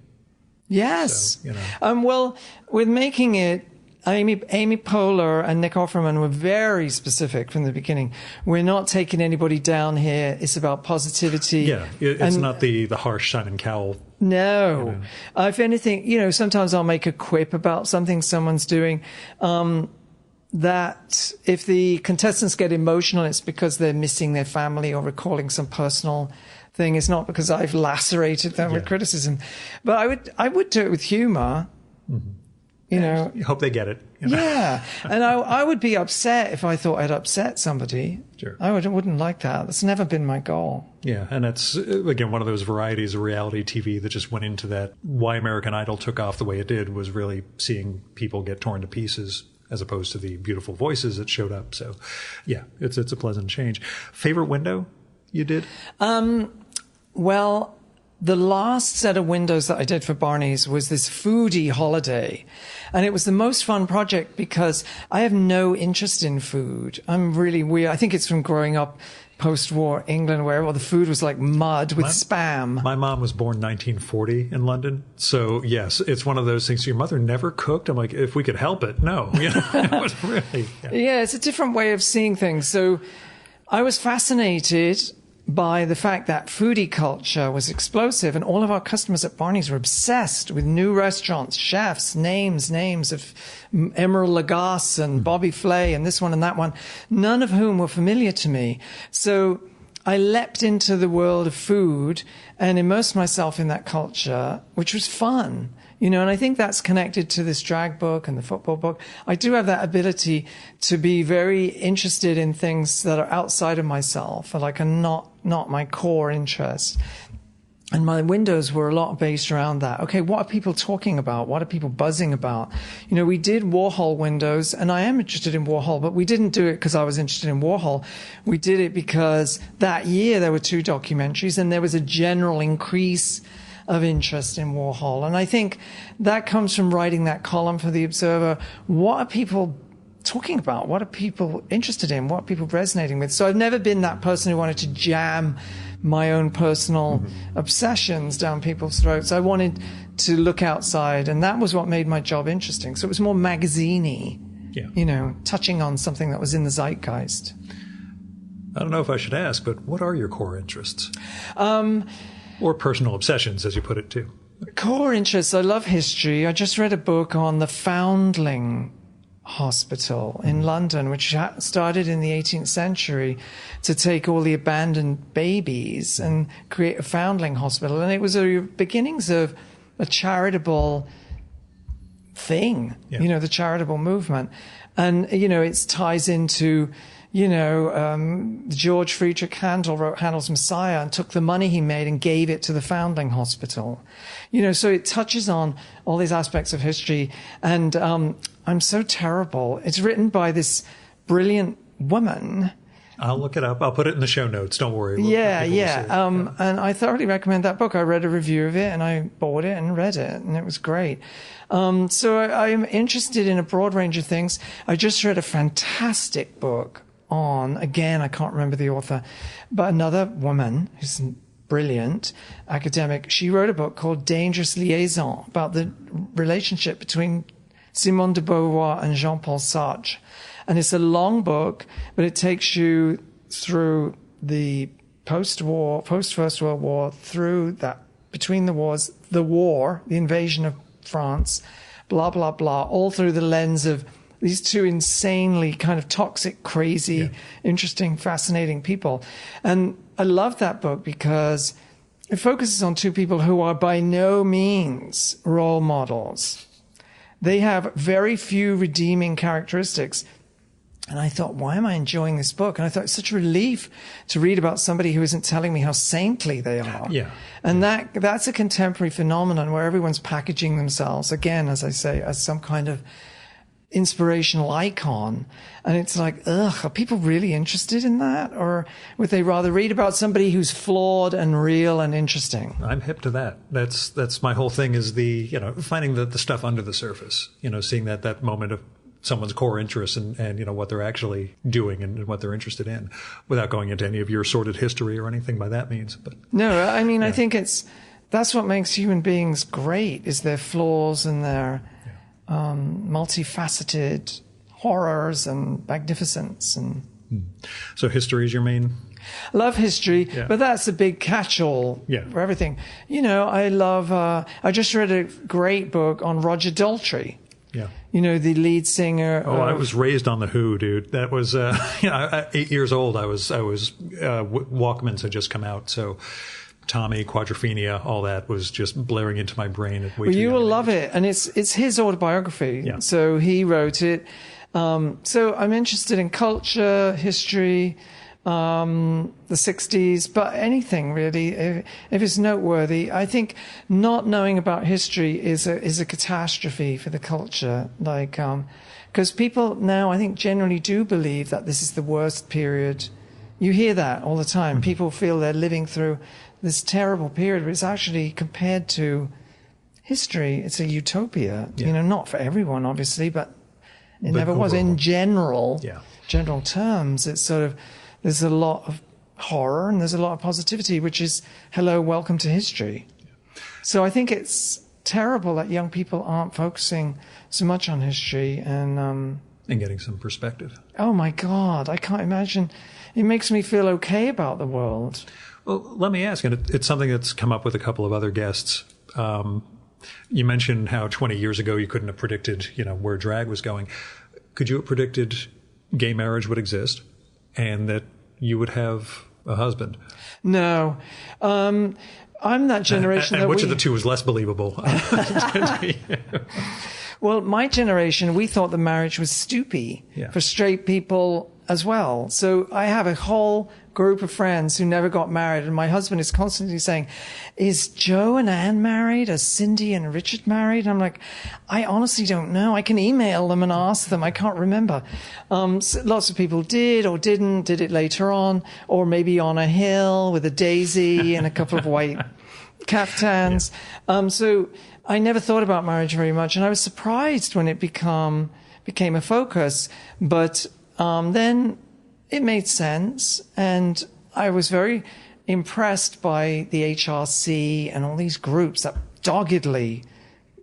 Yes. So, you know. Well, with making it, Amy Poehler and Nick Offerman were very specific from the beginning. We're not taking anybody down here. It's about positivity. Yeah, it's not the harsh Simon Cowell. No. You know. If anything, you know, sometimes I'll make a quip about something someone's doing. That if the contestants get emotional, it's because they're missing their family or recalling some personal thing. It's not because I've lacerated them with criticism. But I would do it with humor. Mm-hmm. You know, I hope they get it. You know? Yeah. And I would be upset if I thought I'd upset somebody. Sure. I wouldn't like that. That's never been my goal. Yeah. And that's, again, one of those varieties of reality TV that just went into that. Why American Idol took off the way it did was really seeing people get torn to pieces as opposed to the beautiful voices that showed up. So, yeah, it's a pleasant change. Favorite window you did? Well, the last set of windows that I did for Barney's was this foodie holiday. And it was the most fun project because I have no interest in food. I'm really weird. I think it's from growing up post-war England where all the food was like mud with spam. My mom was born 1940 in London. So, yes, it's one of those things. Your mother never cooked? I'm like, if we could help it, no. You know, it was really... Yeah, it's a different way of seeing things. So I was fascinated by the fact that foodie culture was explosive, and all of our customers at Barney's were obsessed with new restaurants, chefs, names of Emeril Lagasse and Bobby Flay and this one and that one, none of whom were familiar to me. So I leapt into the world of food and immersed myself in that culture, which was fun. You know, and I think that's connected to this drag book and the football book. I do have that ability to be very interested in things that are outside of myself, or like are not my core interest. And my windows were a lot based around that. Okay, what are people talking about? What are people buzzing about? You know, we did Warhol windows, and I am interested in Warhol, but we didn't do it because I was interested in Warhol. We did it because that year there were 2 documentaries, and there was a general increase of interest in Warhol. And I think that comes from writing that column for The Observer. What are people talking about? What are people interested in? What are people resonating with? So I've never been that person who wanted to jam my own personal obsessions down people's throats. I wanted to look outside, and that was what made my job interesting. So it was more magazine-y, you know, touching on something that was in the zeitgeist. I don't know if I should ask, but what are your core interests? Or personal obsessions, as you put it, too. Core interests. I love history. I just read a book on the Foundling Hospital in London, which started in the 18th century to take all the abandoned babies and create a foundling hospital. And it was the beginnings of a charitable thing, you know, the charitable movement. And, you know, it ties into... You know, George Friedrich Handel wrote Handel's Messiah and took the money he made and gave it to the Foundling Hospital. You know, so it touches on all these aspects of history. And I'm so terrible. It's written by this brilliant woman I'll look it up. I'll put it in the show notes. Don't worry. People will see it. And I thoroughly recommend that book. I read a review of it and I bought it and read it, and it was great. So I'm interested in a broad range of things. I just read a fantastic book on, again, I can't remember the author, but another woman who's brilliant academic. She wrote a book called Dangerous Liaison about the relationship between Simone de Beauvoir and Jean-Paul Sartre. And it's a long book, but it takes you through the post-First World War, through that, between the wars, the war, the invasion of France, blah, blah, blah, all through the lens of these two insanely kind of toxic, crazy, interesting, fascinating people. And I love that book because it focuses on two people who are by no means role models. They have very few redeeming characteristics. And I thought, why am I enjoying this book? And I thought it's such a relief to read about somebody who isn't telling me how saintly they are. Yeah. And that's a contemporary phenomenon where everyone's packaging themselves, again, as I say, as some kind of inspirational icon. And it's like, are people really interested in that? Or would they rather read about somebody who's flawed and real and interesting? I'm hip to that. That's my whole thing, is finding the stuff under the surface, seeing that moment of someone's core interests and what they're actually doing and what they're interested in, without going into any of your sordid history or anything by that means. But no, I mean, I think that's what makes human beings great, is their flaws and their multifaceted horrors and magnificence. And so history is your main? I love history, but that's a big catch-all for everything. I love, I just read a great book on Roger Daltrey. Yeah. The lead singer. I was raised on the Who, dude. That was, 8 years old. I was Walkmans had just come out. So Tommy, Quadrophenia, all that was just blaring into my brain. Well, you will love it. And it's his autobiography. Yeah. So he wrote it. So I'm interested in culture, history, the 60s, but anything really, if it's noteworthy. I think not knowing about history is a catastrophe for the culture. Because people now, I think, generally do believe that this is the worst period. You hear that all the time. Mm-hmm. People feel they're living through this terrible period, but it's actually, compared to history, it's a utopia. Yeah. Not for everyone, obviously, but it never was. In general terms, it's sort of, there's a lot of horror and there's a lot of positivity, which is, hello, welcome to history. Yeah. So I think it's terrible that young people aren't focusing so much on history and getting some perspective. Oh my God, I can't imagine. It makes me feel okay about the world. Well, let me ask, and it's something that's come up with a couple of other guests. You mentioned how 20 years ago you couldn't have predicted, where drag was going. Could you have predicted gay marriage would exist and that you would have a husband? No. I'm that generation and which of the two was less believable? Well, my generation, we thought the marriage was stoopy for straight people as well. So I have a whole group of friends who never got married, and my husband is constantly saying, is Joe and Anne married? Are Cindy and Richard married? And I'm like, I honestly don't know. I can email them and ask them. I can't remember. So lots of people did or didn't, did it later on, or maybe on a hill with a daisy and a couple of white caftans. So I never thought about marriage very much, and I was surprised when it became a focus. But then it made sense, and I was very impressed by the HRC and all these groups that doggedly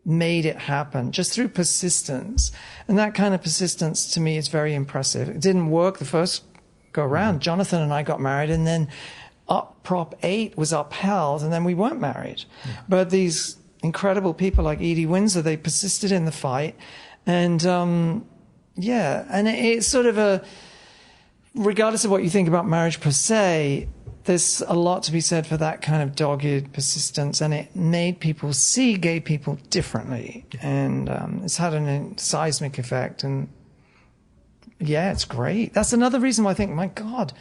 made it happen just through persistence. And that kind of persistence to me is very impressive. It didn't work the first go around. Jonathan and I got married, and then Prop 8 was upheld, and then we weren't married. Yeah. But these incredible people like Edie Windsor, they persisted in the fight. And and it's sort of regardless of what you think about marriage per se, there's a lot to be said for that kind of dogged persistence, and it made people see gay people differently, and it's had a seismic effect, and it's great. That's another reason why I think, my God,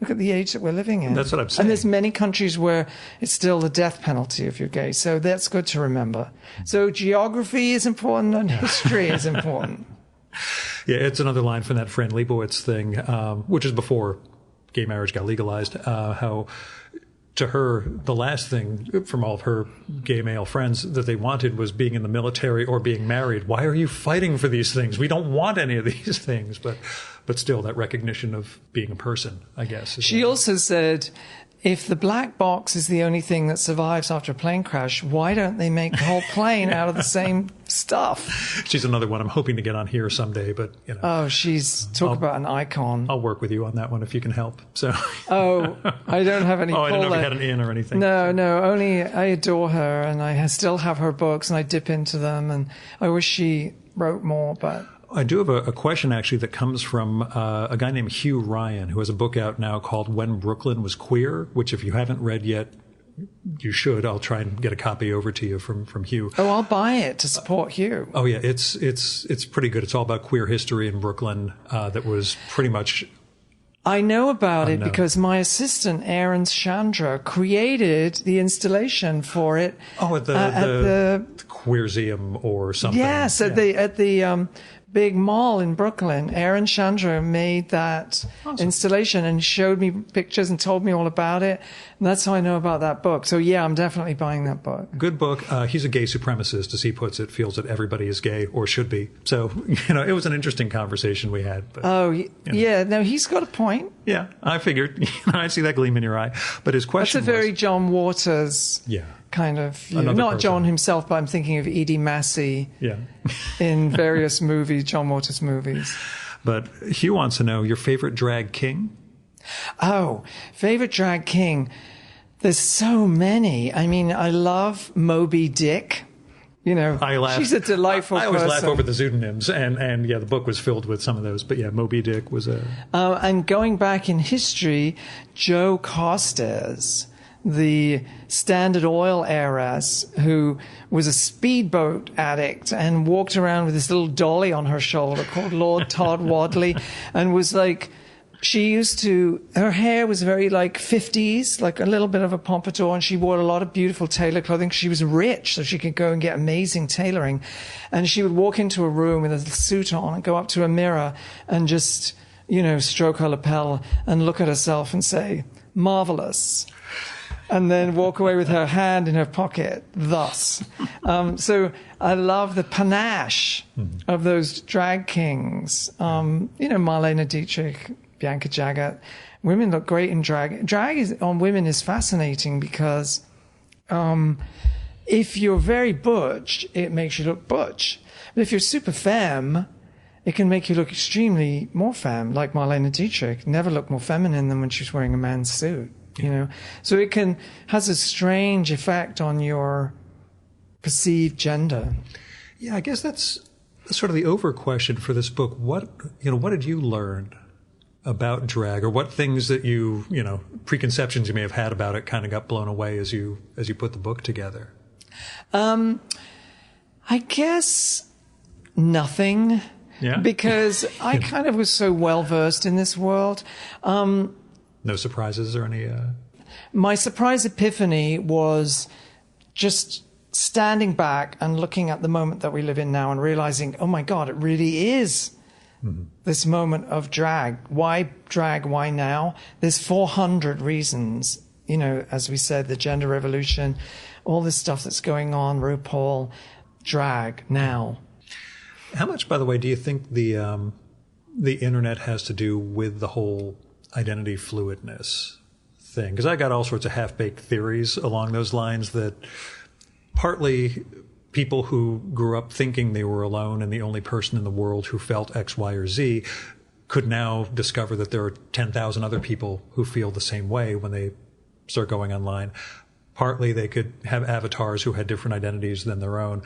look at the age that we're living in. That's what I'm saying. And there's many countries where it's still the death penalty if you're gay, so that's good to remember. So geography is important and history is important. Yeah, it's another line from that Fran Lebowitz thing, which is before gay marriage got legalized, how to her, the last thing from all of her gay male friends that they wanted was being in the military or being married. Why are you fighting for these things? We don't want any of these things. But still, that recognition of being a person, I guess. She also said, if the black box is the only thing that survives after a plane crash, why don't they make the whole plane out of the same stuff? She's another one I'm hoping to get on here someday, but you know. Oh, talk about an icon. I'll work with you on that one if you can help. So. Oh, I don't have any. Oh, I didn't know if you had an in or anything. No, only I adore her, and I still have her books, and I dip into them, and I wish she wrote more, but. I do have a question, actually, that comes from a guy named Hugh Ryan, who has a book out now called When Brooklyn Was Queer, which if you haven't read yet, you should. I'll try and get a copy over to you from Hugh. Oh, I'll buy it to support Hugh. Oh, yeah, it's pretty good. It's all about queer history in Brooklyn that was pretty much... I know about it because my assistant, Aaron Chandra, created the installation for it. Oh, at the Queerseum or something. Yes, at the big mall in Brooklyn. Aaron Chandra made that installation and showed me pictures and told me all about it. And that's how I know about that book. So yeah, I'm definitely buying that book. Good book. He's a gay supremacist, as he puts it, feels that everybody is gay or should be. So, it was an interesting conversation we had. But, yeah. No, he's got a point. Yeah, I figured. I see that gleam in your eye. But his question was... That's a very John Waters kind of view. Not person. John himself, but I'm thinking of Edie Massey in various movies, John Waters movies. But Hugh wants to know your favorite drag king? Oh, favorite drag king. There's so many. I mean, I love Moby Dick. She's a delightful person. I always laugh over the pseudonyms, and the book was filled with some of those. But yeah, Moby Dick was a... and going back in history, Joe Carstairs, the Standard Oil heiress who was a speedboat addict and walked around with this little dolly on her shoulder called Lord Todd Wadley, and was like... her hair was very like 50s, like a little bit of a pompadour, and she wore a lot of beautiful tailor clothing. She was rich, so she could go and get amazing tailoring. And she would walk into a room with a suit on and go up to a mirror and just, stroke her lapel and look at herself and say, marvelous. And then walk away with her hand in her pocket, thus. So I love the panache of those drag kings. Marlene Dietrich, Bianca Jagger. Women look great in drag. Drag on women is fascinating because if you're very butch, it makes you look butch. But if you're super femme, it can make you look extremely more femme, like Marlene Dietrich. Never looked more feminine than when she was wearing a man's suit. So it has a strange effect on your perceived gender. Yeah, I guess that's sort of the over question for this book. What did you learn about drag, or what things that preconceptions you may have had about it kind of got blown away as you put the book together? I guess nothing. Yeah. Because I kind of was so well versed in this world. No surprises or any... My surprise epiphany was just standing back and looking at the moment that we live in now and realizing, oh my God, it really is this moment of drag. Why drag? Why now? There's 400 reasons, as we said, the gender revolution, all this stuff that's going on, RuPaul, drag now. How much, by the way, do you think the internet has to do with the whole identity fluidness thing? Because I got all sorts of half-baked theories along those lines that partly people who grew up thinking they were alone and the only person in the world who felt X, Y, or Z could now discover that there are 10,000 other people who feel the same way when they start going online. Partly they could have avatars who had different identities than their own.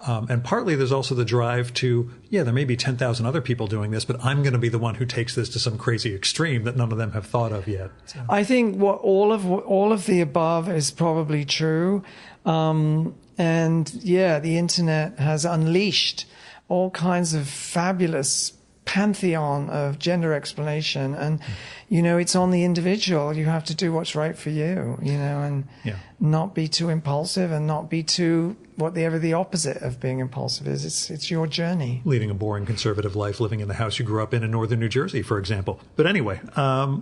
And partly there's also the drive to, there may be 10,000 other people doing this, but I'm going to be the one who takes this to some crazy extreme that none of them have thought of yet. So. I think all of the above is probably true. The internet has unleashed all kinds of fabulous pantheon of gender explanation, and you know, it's on the individual. You have to do what's right for you, you know, and not be too impulsive and not be too whatever the opposite of being impulsive is. It's your journey. Leading a boring conservative life, living in the house you grew up in northern New Jersey, for example. But anyway, so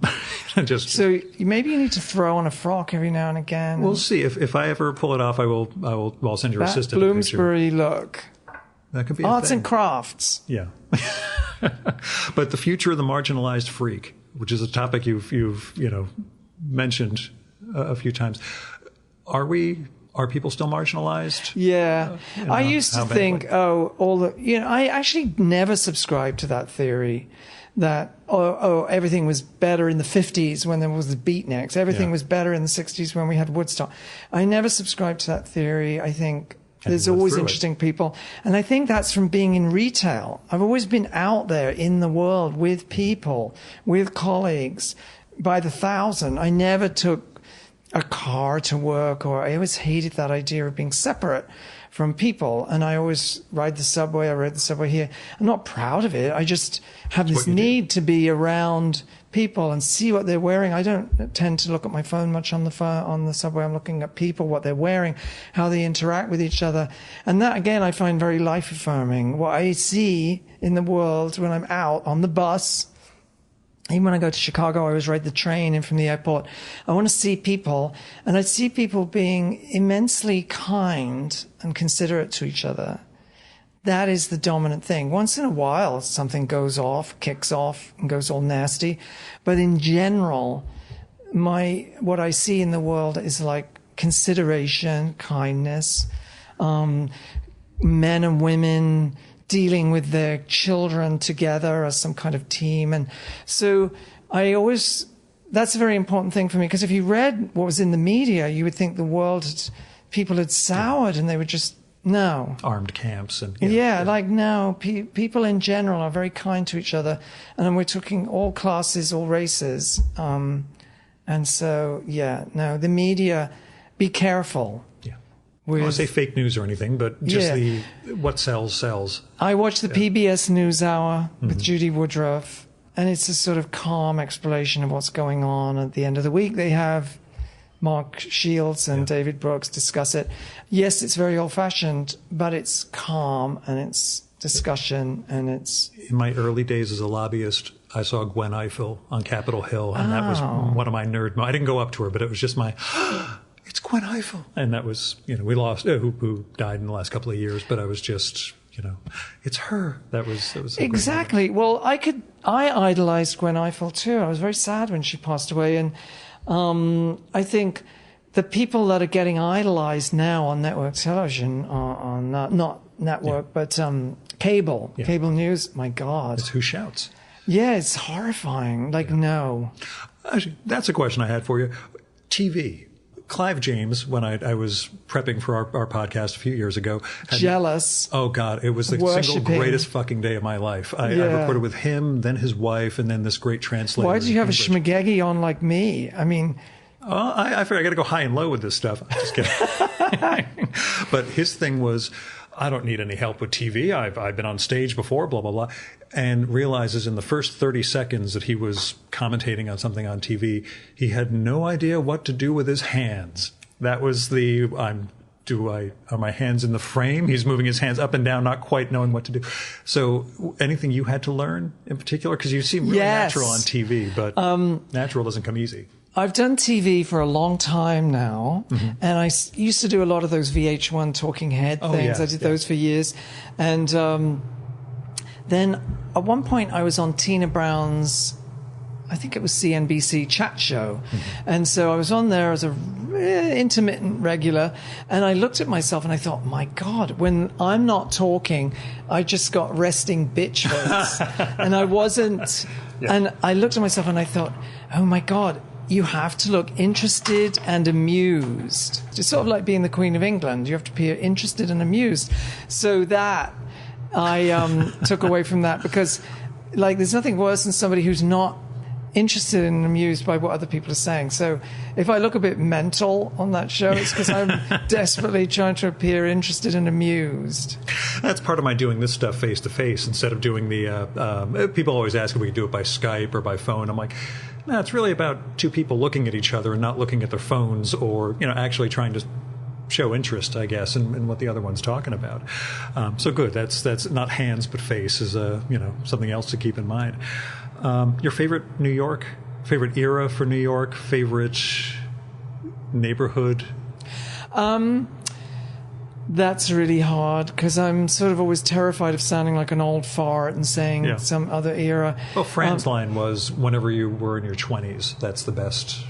maybe you need to throw on a frock every now and again. We'll see. If I ever pull it off, I'll send your assistant Bloomsbury look. That could be arts and crafts. Yeah. But the future of the marginalized freak, which is a topic you've mentioned a few times. Are people still marginalized? Yeah. I used to think, I actually never subscribed to that theory that, everything was better in the 50s when there was the beatniks. Everything was better in the 60s when we had Woodstock. I never subscribed to that theory. I think there's always interesting people. And I think that's from being in retail. I've always been out there in the world with people, with colleagues by the thousand. I never took a car to work, or I always hated that idea of being separate from people. And I always ride the subway. I rode the subway here. I'm not proud of it. I just have this need to be around people and see what they're wearing. I don't tend to look at my phone much on the subway. I'm looking at people, what they're wearing, how they interact with each other. And that, again, I find very life affirming. What I see in the world when I'm out on the bus, even when I go to Chicago, I always ride the train in from the airport. I want to see people, and I see people being immensely kind and considerate to each other. That is the dominant thing. Once in a while, something goes off, kicks off, and goes all nasty. But in general, what I see in the world is like consideration, kindness, men and women dealing with their children together as some kind of team. And so that's a very important thing for me, because if you read what was in the media, you would think the world, people had soured and they were just, no. Armed camps. And people in general are very kind to each other. And we're talking all classes, all races. And so, the media, be careful. I don't want to say fake news or anything, but just what sells. I watch the PBS NewsHour with Judy Woodruff, and it's a sort of calm explanation of what's going on. At the end of the week, they have Mark Shields and David Brooks discuss it. Yes, it's very old-fashioned, but it's calm, and it's discussion, and it's... In my early days as a lobbyist, I saw Gwen Ifill on Capitol Hill, and that was one of my nerd... I didn't go up to her, but it was just my... It's Gwen Ifill. And that was, we lost, who died in the last couple of years, but I was just, it's her. That was exactly. Well, I idolized Gwen Ifill too. I was very sad when she passed away. And I think the people that are getting idolized now on network television are not network, but cable news, my God. It's who shouts. Yeah, it's horrifying. No. Actually, that's a question I had for you. TV. Clive James, when I was prepping for our podcast a few years ago. Jealous. Oh, God. It was the single greatest fucking day of my life. I recorded with him, then his wife, and then this great translator. Why did you have a schmagegi on like me? I mean... I figured I got to go high and low with this stuff. I'm just kidding. But his thing was, I don't need any help with TV. I've been on stage before, blah, blah, blah. And realizes in the first 30 seconds that he was commentating on something on TV, he had no idea what to do with his hands. That was are my hands in the frame? He's moving his hands up and down, not quite knowing what to do. So anything you had to learn in particular? Because you seem really natural on TV, but natural doesn't come easy. I've done TV for a long time now, and I used to do a lot of those VH1 talking head things. I did those for years. And then at one point I was on Tina Brown's, I think it was CNBC chat show. And so I was on there as a intermittent regular, and I looked at myself and I thought, my God, when I'm not talking, I just got resting bitch face. And I wasn't, and I looked at myself and I thought, oh my God, you have to look interested and amused. It's sort of like being the Queen of England. You have to be interested and amused. So that I took away from that, because there's nothing worse than somebody who's not interested and amused by what other people are saying. So if I look a bit mental on that show, it's because I'm desperately trying to appear interested and amused. That's part of my doing this stuff face to face instead of doing the. People always ask if we can do it by Skype or by phone. I'm like, no, it's really about two people looking at each other and not looking at their phones, or actually trying to show interest, I guess, in what the other one's talking about. So good. That's not hands but face is something else to keep in mind. Your favorite New York, favorite era for New York, favorite neighborhood? That's really hard because I'm sort of always terrified of sounding like an old fart and saying some other era. Well, Fran's line was whenever you were in your 20s, that's the best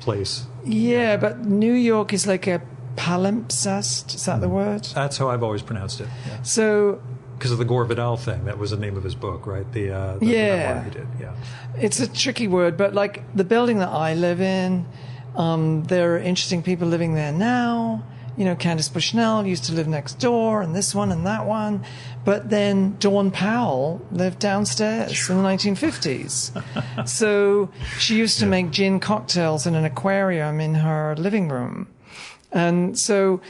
place. Yeah, but New York is like a palimpsest. Is that the word? That's how I've always pronounced it. Yeah. So, because of the Gore Vidal thing, that was the name of his book, right? The memoir he did. Yeah, it's a tricky word, but like the building that I live in, there are interesting people living there now. Candace Bushnell used to live next door, and this one and that one. But then Dawn Powell lived downstairs in the 1950s. So she used to make gin cocktails in an aquarium in her living room. And so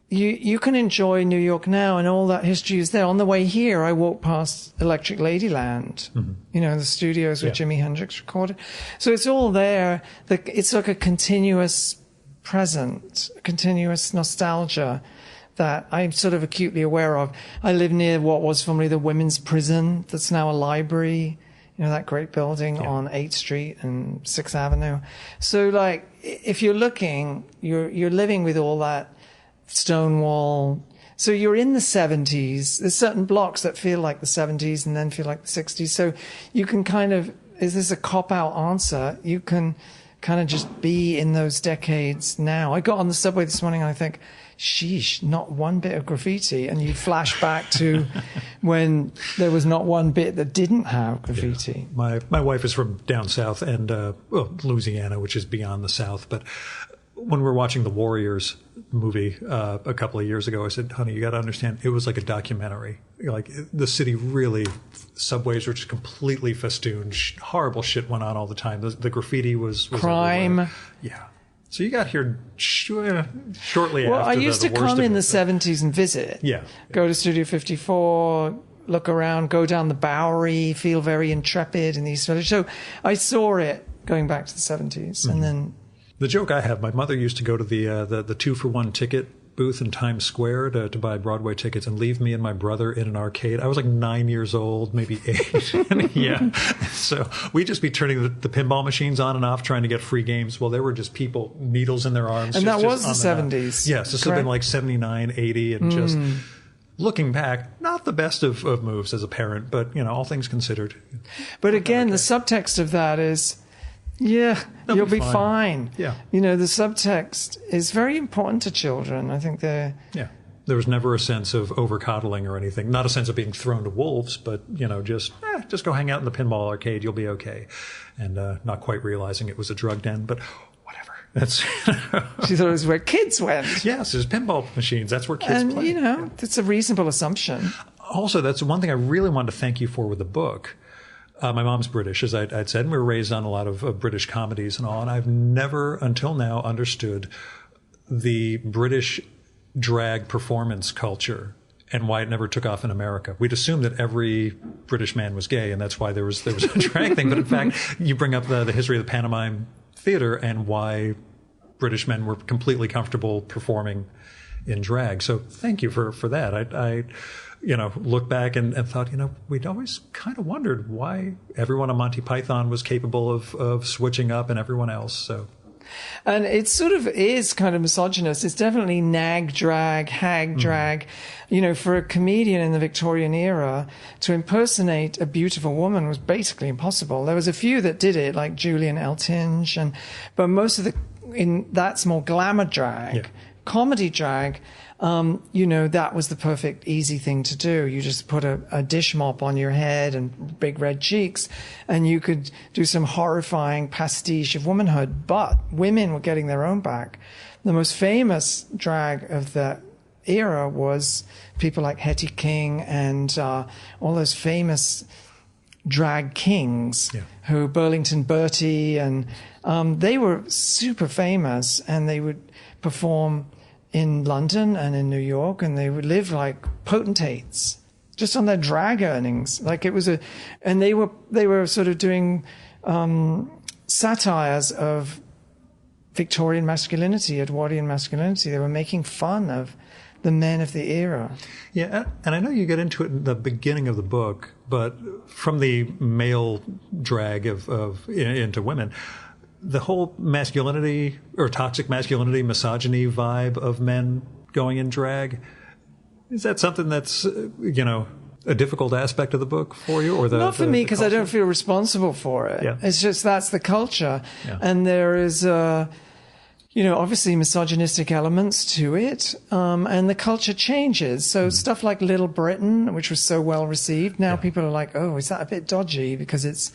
you can enjoy New York now, and all that history is there. On the way here, I walked past Electric Ladyland, the studios where Jimi Hendrix recorded. So it's all there. It's like a continuous present, continuous nostalgia that I'm sort of acutely aware of. I live near what was formerly the women's prison that's now a library, that great building on 8th Street and 6th Avenue. So like, if you're looking, you're living with all that Stonewall. So you're in the 70s. There's certain blocks that feel like the 70s and then feel like the 60s. So you can is this a cop-out answer? You can kind of just be in those decades now. I got on the subway this morning and I think, sheesh, not one bit of graffiti. And you flash back to when there was not one bit that didn't have graffiti. Yeah. My wife is from down south and, Louisiana, which is beyond the South. But when we were watching the Warriors movie a couple of years ago, I said, honey, you got to understand, it was like a documentary. Like the city really, subways were just completely festooned. Horrible shit went on all the time. The graffiti was crime. Everywhere. Yeah. So you got here shortly after. Well, I used to come in the 70s and visit. Yeah. Go to Studio 54, look around, go down the Bowery, feel very intrepid in the East Village. So I saw it going back to the 70s. And then... The joke I have, my mother used to go to the 2-for-1 ticket booth in Times Square to buy Broadway tickets and leave me and my brother in an arcade. I was like 9 years old, maybe 8. Yeah. So we'd just be turning the pinball machines on and off trying to get free games. Well, there were just people, needles in their arms. And that was the 70s. Yes, this would have been like 79, 80, and just looking back, not the best of moves as a parent, but, all things considered. But again, the subtext of that is... Yeah, you'll be fine. Yeah. The subtext is very important to children. I think they're... Yeah. There was never a sense of over-coddling or anything. Not a sense of being thrown to wolves, but, just go hang out in the pinball arcade. You'll be okay. And not quite realizing it was a drug den, but whatever. That's... She thought it was where kids went. Yes, there's pinball machines. That's where kids play. And, it's a reasonable assumption. Also, that's one thing I really wanted to thank you for with the book. My mom's British, as I'd said, and we were raised on a lot of British comedies and all, and I've never until now understood the British drag performance culture and why it never took off in America. We'd assumed that every British man was gay, and that's why there was a drag thing. But in fact, you bring up the history of the pantomime theater and why British men were completely comfortable performing in drag. So thank you for that. I look back and thought, we'd always kind of wondered why everyone on Monty Python was capable of switching up and everyone else. So, and it sort of is kind of misogynist. It's definitely nag drag, hag drag. For a comedian in the Victorian era to impersonate a beautiful woman was basically impossible. There was a few that did it, like Julian Eltinge, but most of that's more glamour drag, comedy drag. That was the perfect, easy thing to do. You just put a dish mop on your head and big red cheeks, and you could do some horrifying pastiche of womanhood. But women were getting their own back. The most famous drag of that era was people like Hetty King and all those famous drag kings, Yeah. who Burlington Bertie, and they were super famous, and they would perform in London and in New York, and they would live like potentates just on their drag earnings. Like it was and they were sort of doing satires of Victorian masculinity, Edwardian masculinity. They were making fun of the men of the era. Yeah, and I know you get into it in the beginning of the book, but from the male drag into women, the whole masculinity or toxic masculinity, misogyny vibe of men going in drag, is that something that's, a difficult aspect of the book for you? Or not for me, because I don't feel responsible for it. Yeah. It's just that's the culture. Yeah. And there is obviously misogynistic elements to it, and the culture changes. So stuff like Little Britain, which was so well received, now people are like, oh, is that a bit dodgy? Because it's,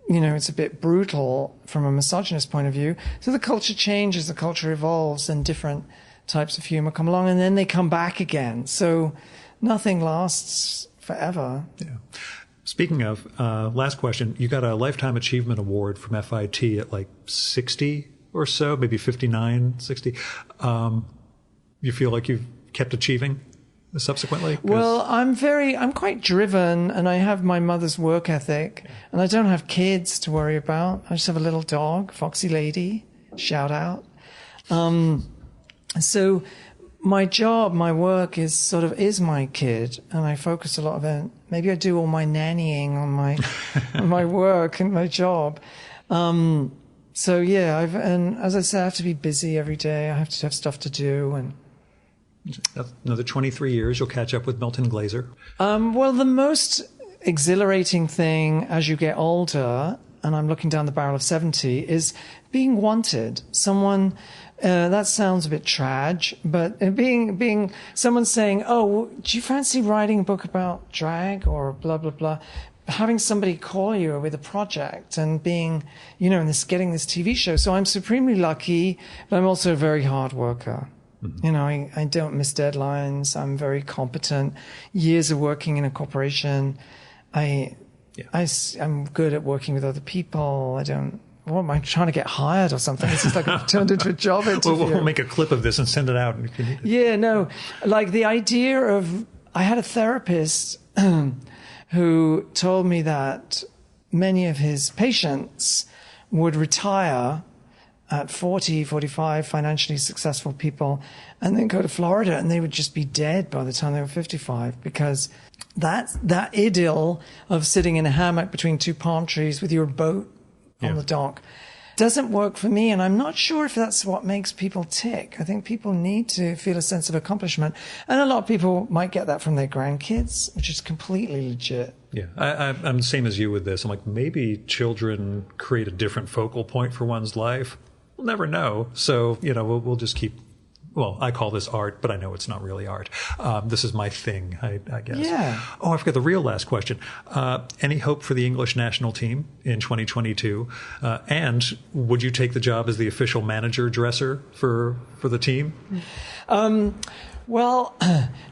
it's a bit brutal from a misogynist point of view. So the culture changes, the culture evolves, and different types of humor come along, and then they come back again. So nothing lasts forever. Yeah. Speaking of, last question, you got a Lifetime Achievement Award from FIT at like 60 or so, maybe 59, 60. You feel like you've kept achieving subsequently? Well, I'm quite driven, and I have my mother's work ethic, and I don't have kids to worry about. I just have a little dog, Foxy Lady, shout out. So my job, my work is my kid, and I focus a lot of it. Maybe I do all my nannying on my on my work and my job. So yeah, and as I say, I have to be busy every day. I have to have stuff to do, and another 23 years, you'll catch up with Milton Glaser. Well, the most exhilarating thing as you get older, and I'm looking down the barrel of 70, is being wanted. Someone. That sounds a bit trad, but being someone saying, "Oh, do you fancy writing a book about drag or blah blah blah?" Having somebody call you with a project and being, and getting this TV show. So I'm supremely lucky, but I'm also a very hard worker. Mm-hmm. I don't miss deadlines. I'm very competent. Years of working in a corporation. I'm good at working with other people. What am I trying to get hired or something? It's just like I've turned into a job interview. We'll make a clip of this and send it out. Yeah, no. Like the idea of, I had a therapist who told me that many of his patients would retire at 40, 45, financially successful people, and then go to Florida, and they would just be dead by the time they were 55, because that idyll of sitting in a hammock between two palm trees with your boat on the dock doesn't work for me, and I'm not sure if that's what makes people tick. I think people need to feel a sense of accomplishment, and a lot of people might get that from their grandkids, which is completely legit. Yeah, I'm the same as you with this. I'm like, maybe children create a different focal point for one's life. We'll never know. So, we'll just keep. Well, I call this art, but I know it's not really art. This is my thing, I guess. Yeah. Oh, I forgot the real last question. Any hope for the English national team in 2022? And would you take the job as the official manager dresser for the team? Well,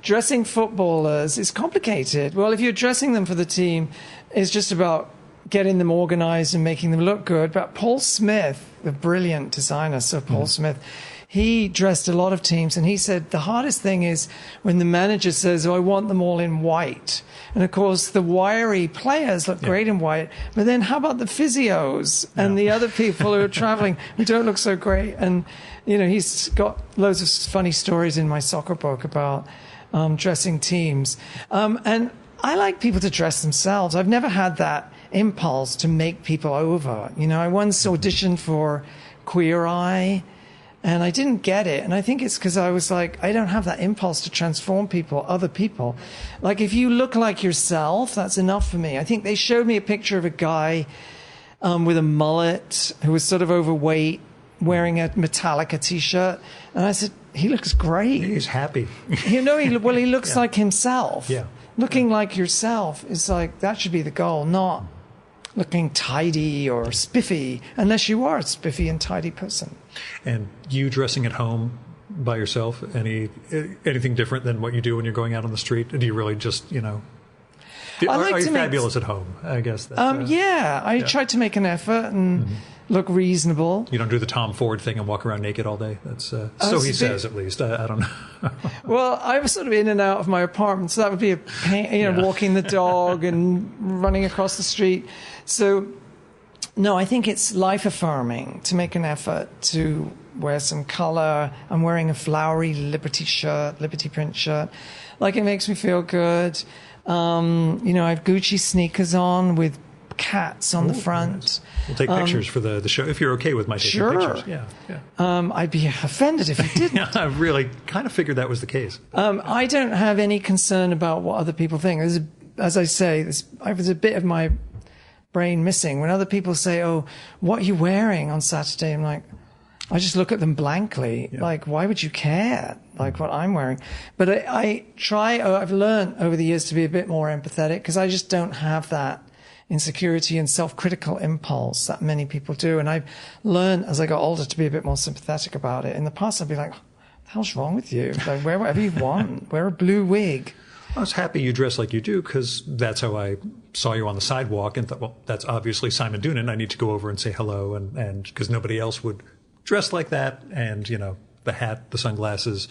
dressing footballers is complicated. Well, if you're dressing them for the team, it's just about getting them organized and making them look good. But Paul Smith, the brilliant designer, Sir Paul Smith, he dressed a lot of teams, and he said the hardest thing is when the manager says, "Oh, I want them all in white." And of course, the wiry players look great in white, but then how about the physios and the other people who are traveling who don't look so great? And, he's got loads of funny stories in my soccer book about dressing teams. And I like people to dress themselves. I've never had that impulse to make people over. I once auditioned for Queer Eye, and I didn't get it. And I think it's because I was like, I don't have that impulse to transform people, other people. Like, if you look like yourself, that's enough for me. I think they showed me a picture of a guy with a mullet who was sort of overweight, wearing a Metallica T-shirt. And I said, he looks great. He's happy. He looks like himself. Yeah. Looking like yourself is like, that should be the goal, not looking tidy or spiffy, unless you are a spiffy and tidy person. And you dressing at home by yourself, anything different than what you do when you're going out on the street? Do you really just, Are you fabulous at home? I guess. That's, yeah, I tried to make an effort and look reasonable. You don't do the Tom Ford thing and walk around naked all day. That's so he says, at least. I don't know. Well, I was sort of in and out of my apartment, so that would be a pain, walking the dog and running across the street. So, no, I think it's life affirming to make an effort to wear some color. I'm wearing a flowery Liberty print shirt. Like, it makes me feel good. I have Gucci sneakers on with cats on the front. Nice. We'll take pictures for the show, if you're okay with my taking pictures. Yeah. I'd be offended if you didn't. Yeah, I really kind of figured that was the case. I don't have any concern about what other people think. As I say, there's a bit of my brain missing. When other people say, "Oh, what are you wearing on Saturday?" I'm like, I just look at them blankly. Yeah. Like, why would you care? Like what I'm wearing? But I've learned over the years to be a bit more empathetic because I just don't have that insecurity and self-critical impulse that many people do. And I've learned as I got older to be a bit more sympathetic about it. In the past, I'd be like, what the hell's wrong with you? Like, wear whatever you want. Wear a blue wig. I was happy you dress like you do because that's how I saw you on the sidewalk and thought, well, that's obviously Simon Doonan. I need to go over and say hello. And because nobody else would dress like that. And, the hat, the sunglasses,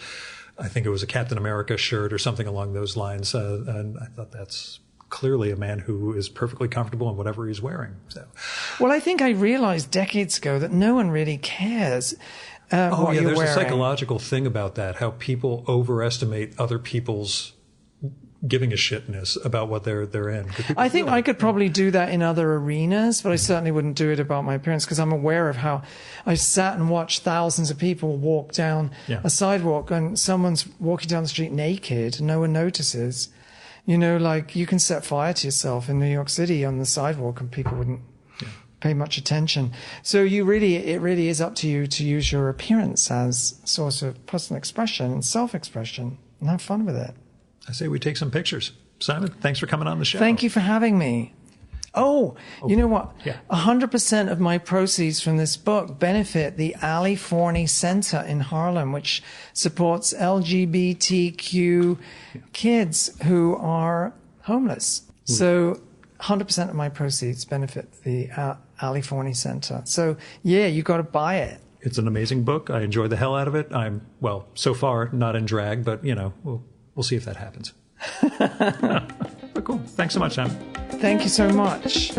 I think it was a Captain America shirt or something along those lines. And I thought that's clearly a man who is perfectly comfortable in whatever he's wearing. So, well, I think I realized decades ago that no one really cares what you're there's wearing. A psychological thing about that, how people overestimate other people's giving a shitness about what they're in. I think I could probably do that in other arenas, but I certainly wouldn't do it about my appearance because I'm aware of how I sat and watched thousands of people walk down a sidewalk and someone's walking down the street naked and no one notices. Like you can set fire to yourself in New York City on the sidewalk and people wouldn't pay much attention. So it really is up to you to use your appearance as a source of personal expression and self-expression and have fun with it. I say we take some pictures. Simon, thanks for coming on the show. Thank you for having me. Oh, you know what? Yeah. 100% of my proceeds from this book benefit the Ali Forney Center in Harlem, which supports LGBTQ kids who are homeless. So 100% of my proceeds benefit the Ali Forney Center. So, you got to buy it. It's an amazing book. I enjoy the hell out of it. I'm, so far not in drag, but, we'll see if that happens. But cool. Thanks so much, Sam. Thank you so much.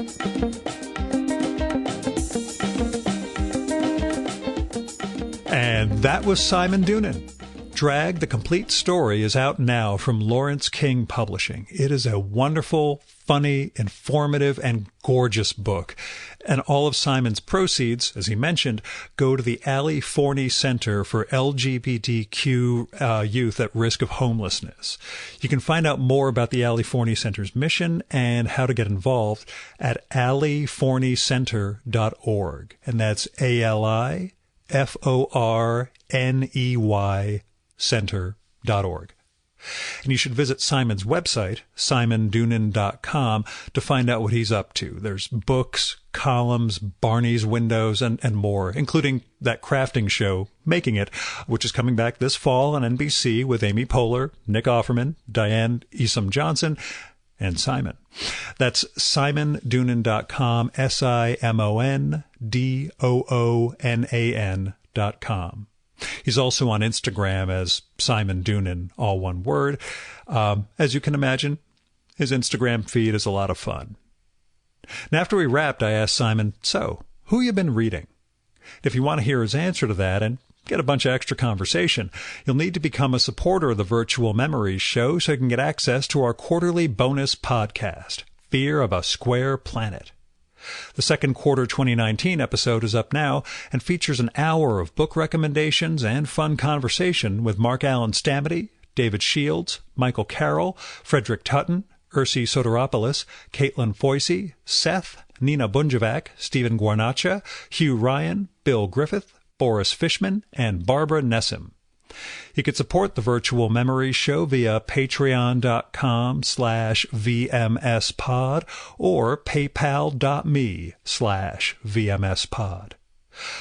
And that was Simon Doonan. Drag, the complete story, is out now from Lawrence King Publishing. It is a wonderful, funny, informative, and gorgeous book. And all of Simon's proceeds, as he mentioned, go to the Ali Forney Center for LGBTQ youth at risk of homelessness. You can find out more about the Ali Forney Center's mission and how to get involved at aliforneycenter.org. And that's ALIFORNEY center.org. And you should visit Simon's website, simondoonan.com, to find out what he's up to. There's books, columns, Barney's Windows, and more, including that crafting show, Making It, which is coming back this fall on NBC with Amy Poehler, Nick Offerman, Diane Esom Johnson, and Simon. That's simondoonan.com, SIMONDOONAN.com. He's also on Instagram as Simon Doonan, all one word. As you can imagine, his Instagram feed is a lot of fun. And after we wrapped, I asked Simon, so, who you been reading? If you want to hear his answer to that and get a bunch of extra conversation, you'll need to become a supporter of the Virtual Memories show so you can get access to our quarterly bonus podcast, Fear of a Square Planet. The second quarter 2019 episode is up now and features an hour of book recommendations and fun conversation with Mark Allen Stamety, David Shields, Michael Carroll, Frederick Tutton, Ursi Soteropoulos, Caitlin Foisey, Seth, Nina Bunjevac, Stephen Guarnacha, Hugh Ryan, Bill Griffith, Boris Fishman, and Barbara Nessim. You can support the Virtual Memories show via patreon.com/VMSpod or paypal.me/VMSpod.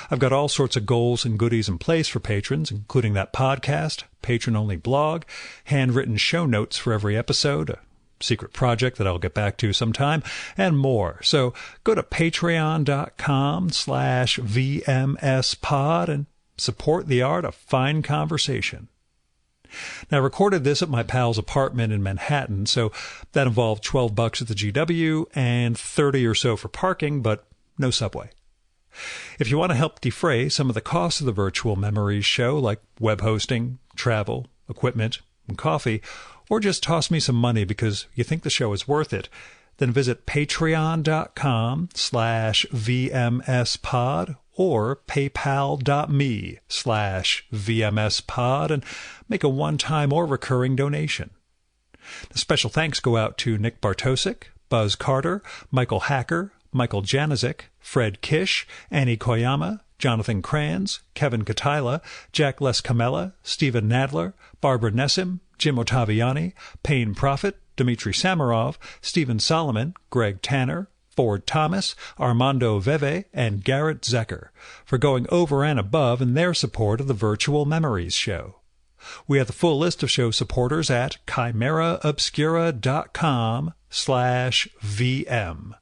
I've got all sorts of goals and goodies in place for patrons, including that podcast, patron-only blog, handwritten show notes for every episode, a secret project that I'll get back to sometime, and more. So go to patreon.com/VMSpod and support the art of fine conversation. Now, I recorded this at my pal's apartment in Manhattan, so that involved $12 at the GW and $30 or so for parking, but no subway. If you want to help defray some of the costs of the Virtual Memories show, like web hosting, travel, equipment, and coffee, or just toss me some money because you think the show is worth it, then visit patreon.com/VMSpod or paypal.me/VMSpod and make a one-time or recurring donation. The special thanks go out to Nick Bartosik, Buzz Carter, Michael Hacker, Michael Janizik, Fred Kish, Annie Koyama, Jonathan Kranz, Kevin Katila, Jack Lescamella, Stephen Nadler, Barbara Nessim, Jim Ottaviani, Payne Prophet, Dmitry Samarov, Stephen Solomon, Greg Tanner, Ford Thomas, Armando Veve, and Garrett Zecker for going over and above in their support of the Virtual Memories show. We have the full list of show supporters at chimeraobscura.com/VM.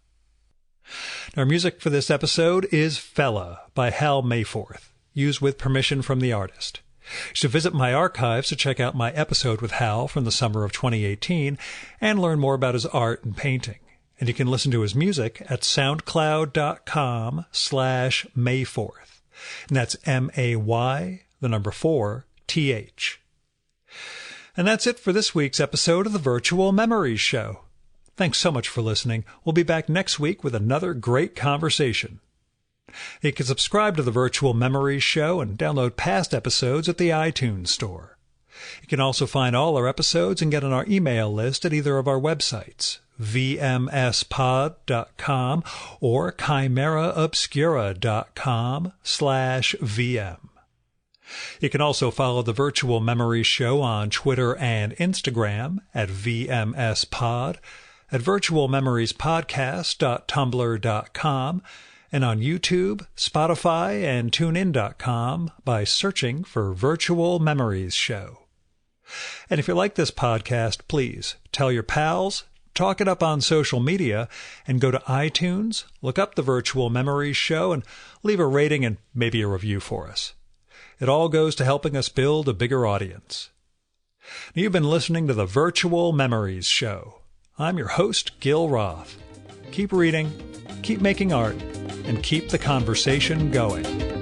Our music for this episode is Fella by Hal Mayforth, used with permission from the artist. You should visit my archives to check out my episode with Hal from the summer of 2018 and learn more about his art and painting. And you can listen to his music at soundcloud.com/Mayforth. And that's MAY4TH. And that's it for this week's episode of the Virtual Memories Show. Thanks so much for listening. We'll be back next week with another great conversation. You can subscribe to the Virtual Memories Show and download past episodes at the iTunes Store. You can also find all our episodes and get on our email list at either of our websites, vmspod.com or chimeraobscura.com/VM. You can also follow the Virtual Memories Show on Twitter and Instagram at VMSpod, at virtualmemoriespodcast.tumblr.com, and on YouTube, Spotify, and TuneIn.com by searching for Virtual Memories Show. And if you like this podcast, please tell your pals, talk it up on social media, and go to iTunes, look up the Virtual Memories Show, and leave a rating and maybe a review for us. It all goes to helping us build a bigger audience. You've been listening to the Virtual Memories Show. I'm your host, Gil Roth. Keep reading, keep making art, and keep the conversation going.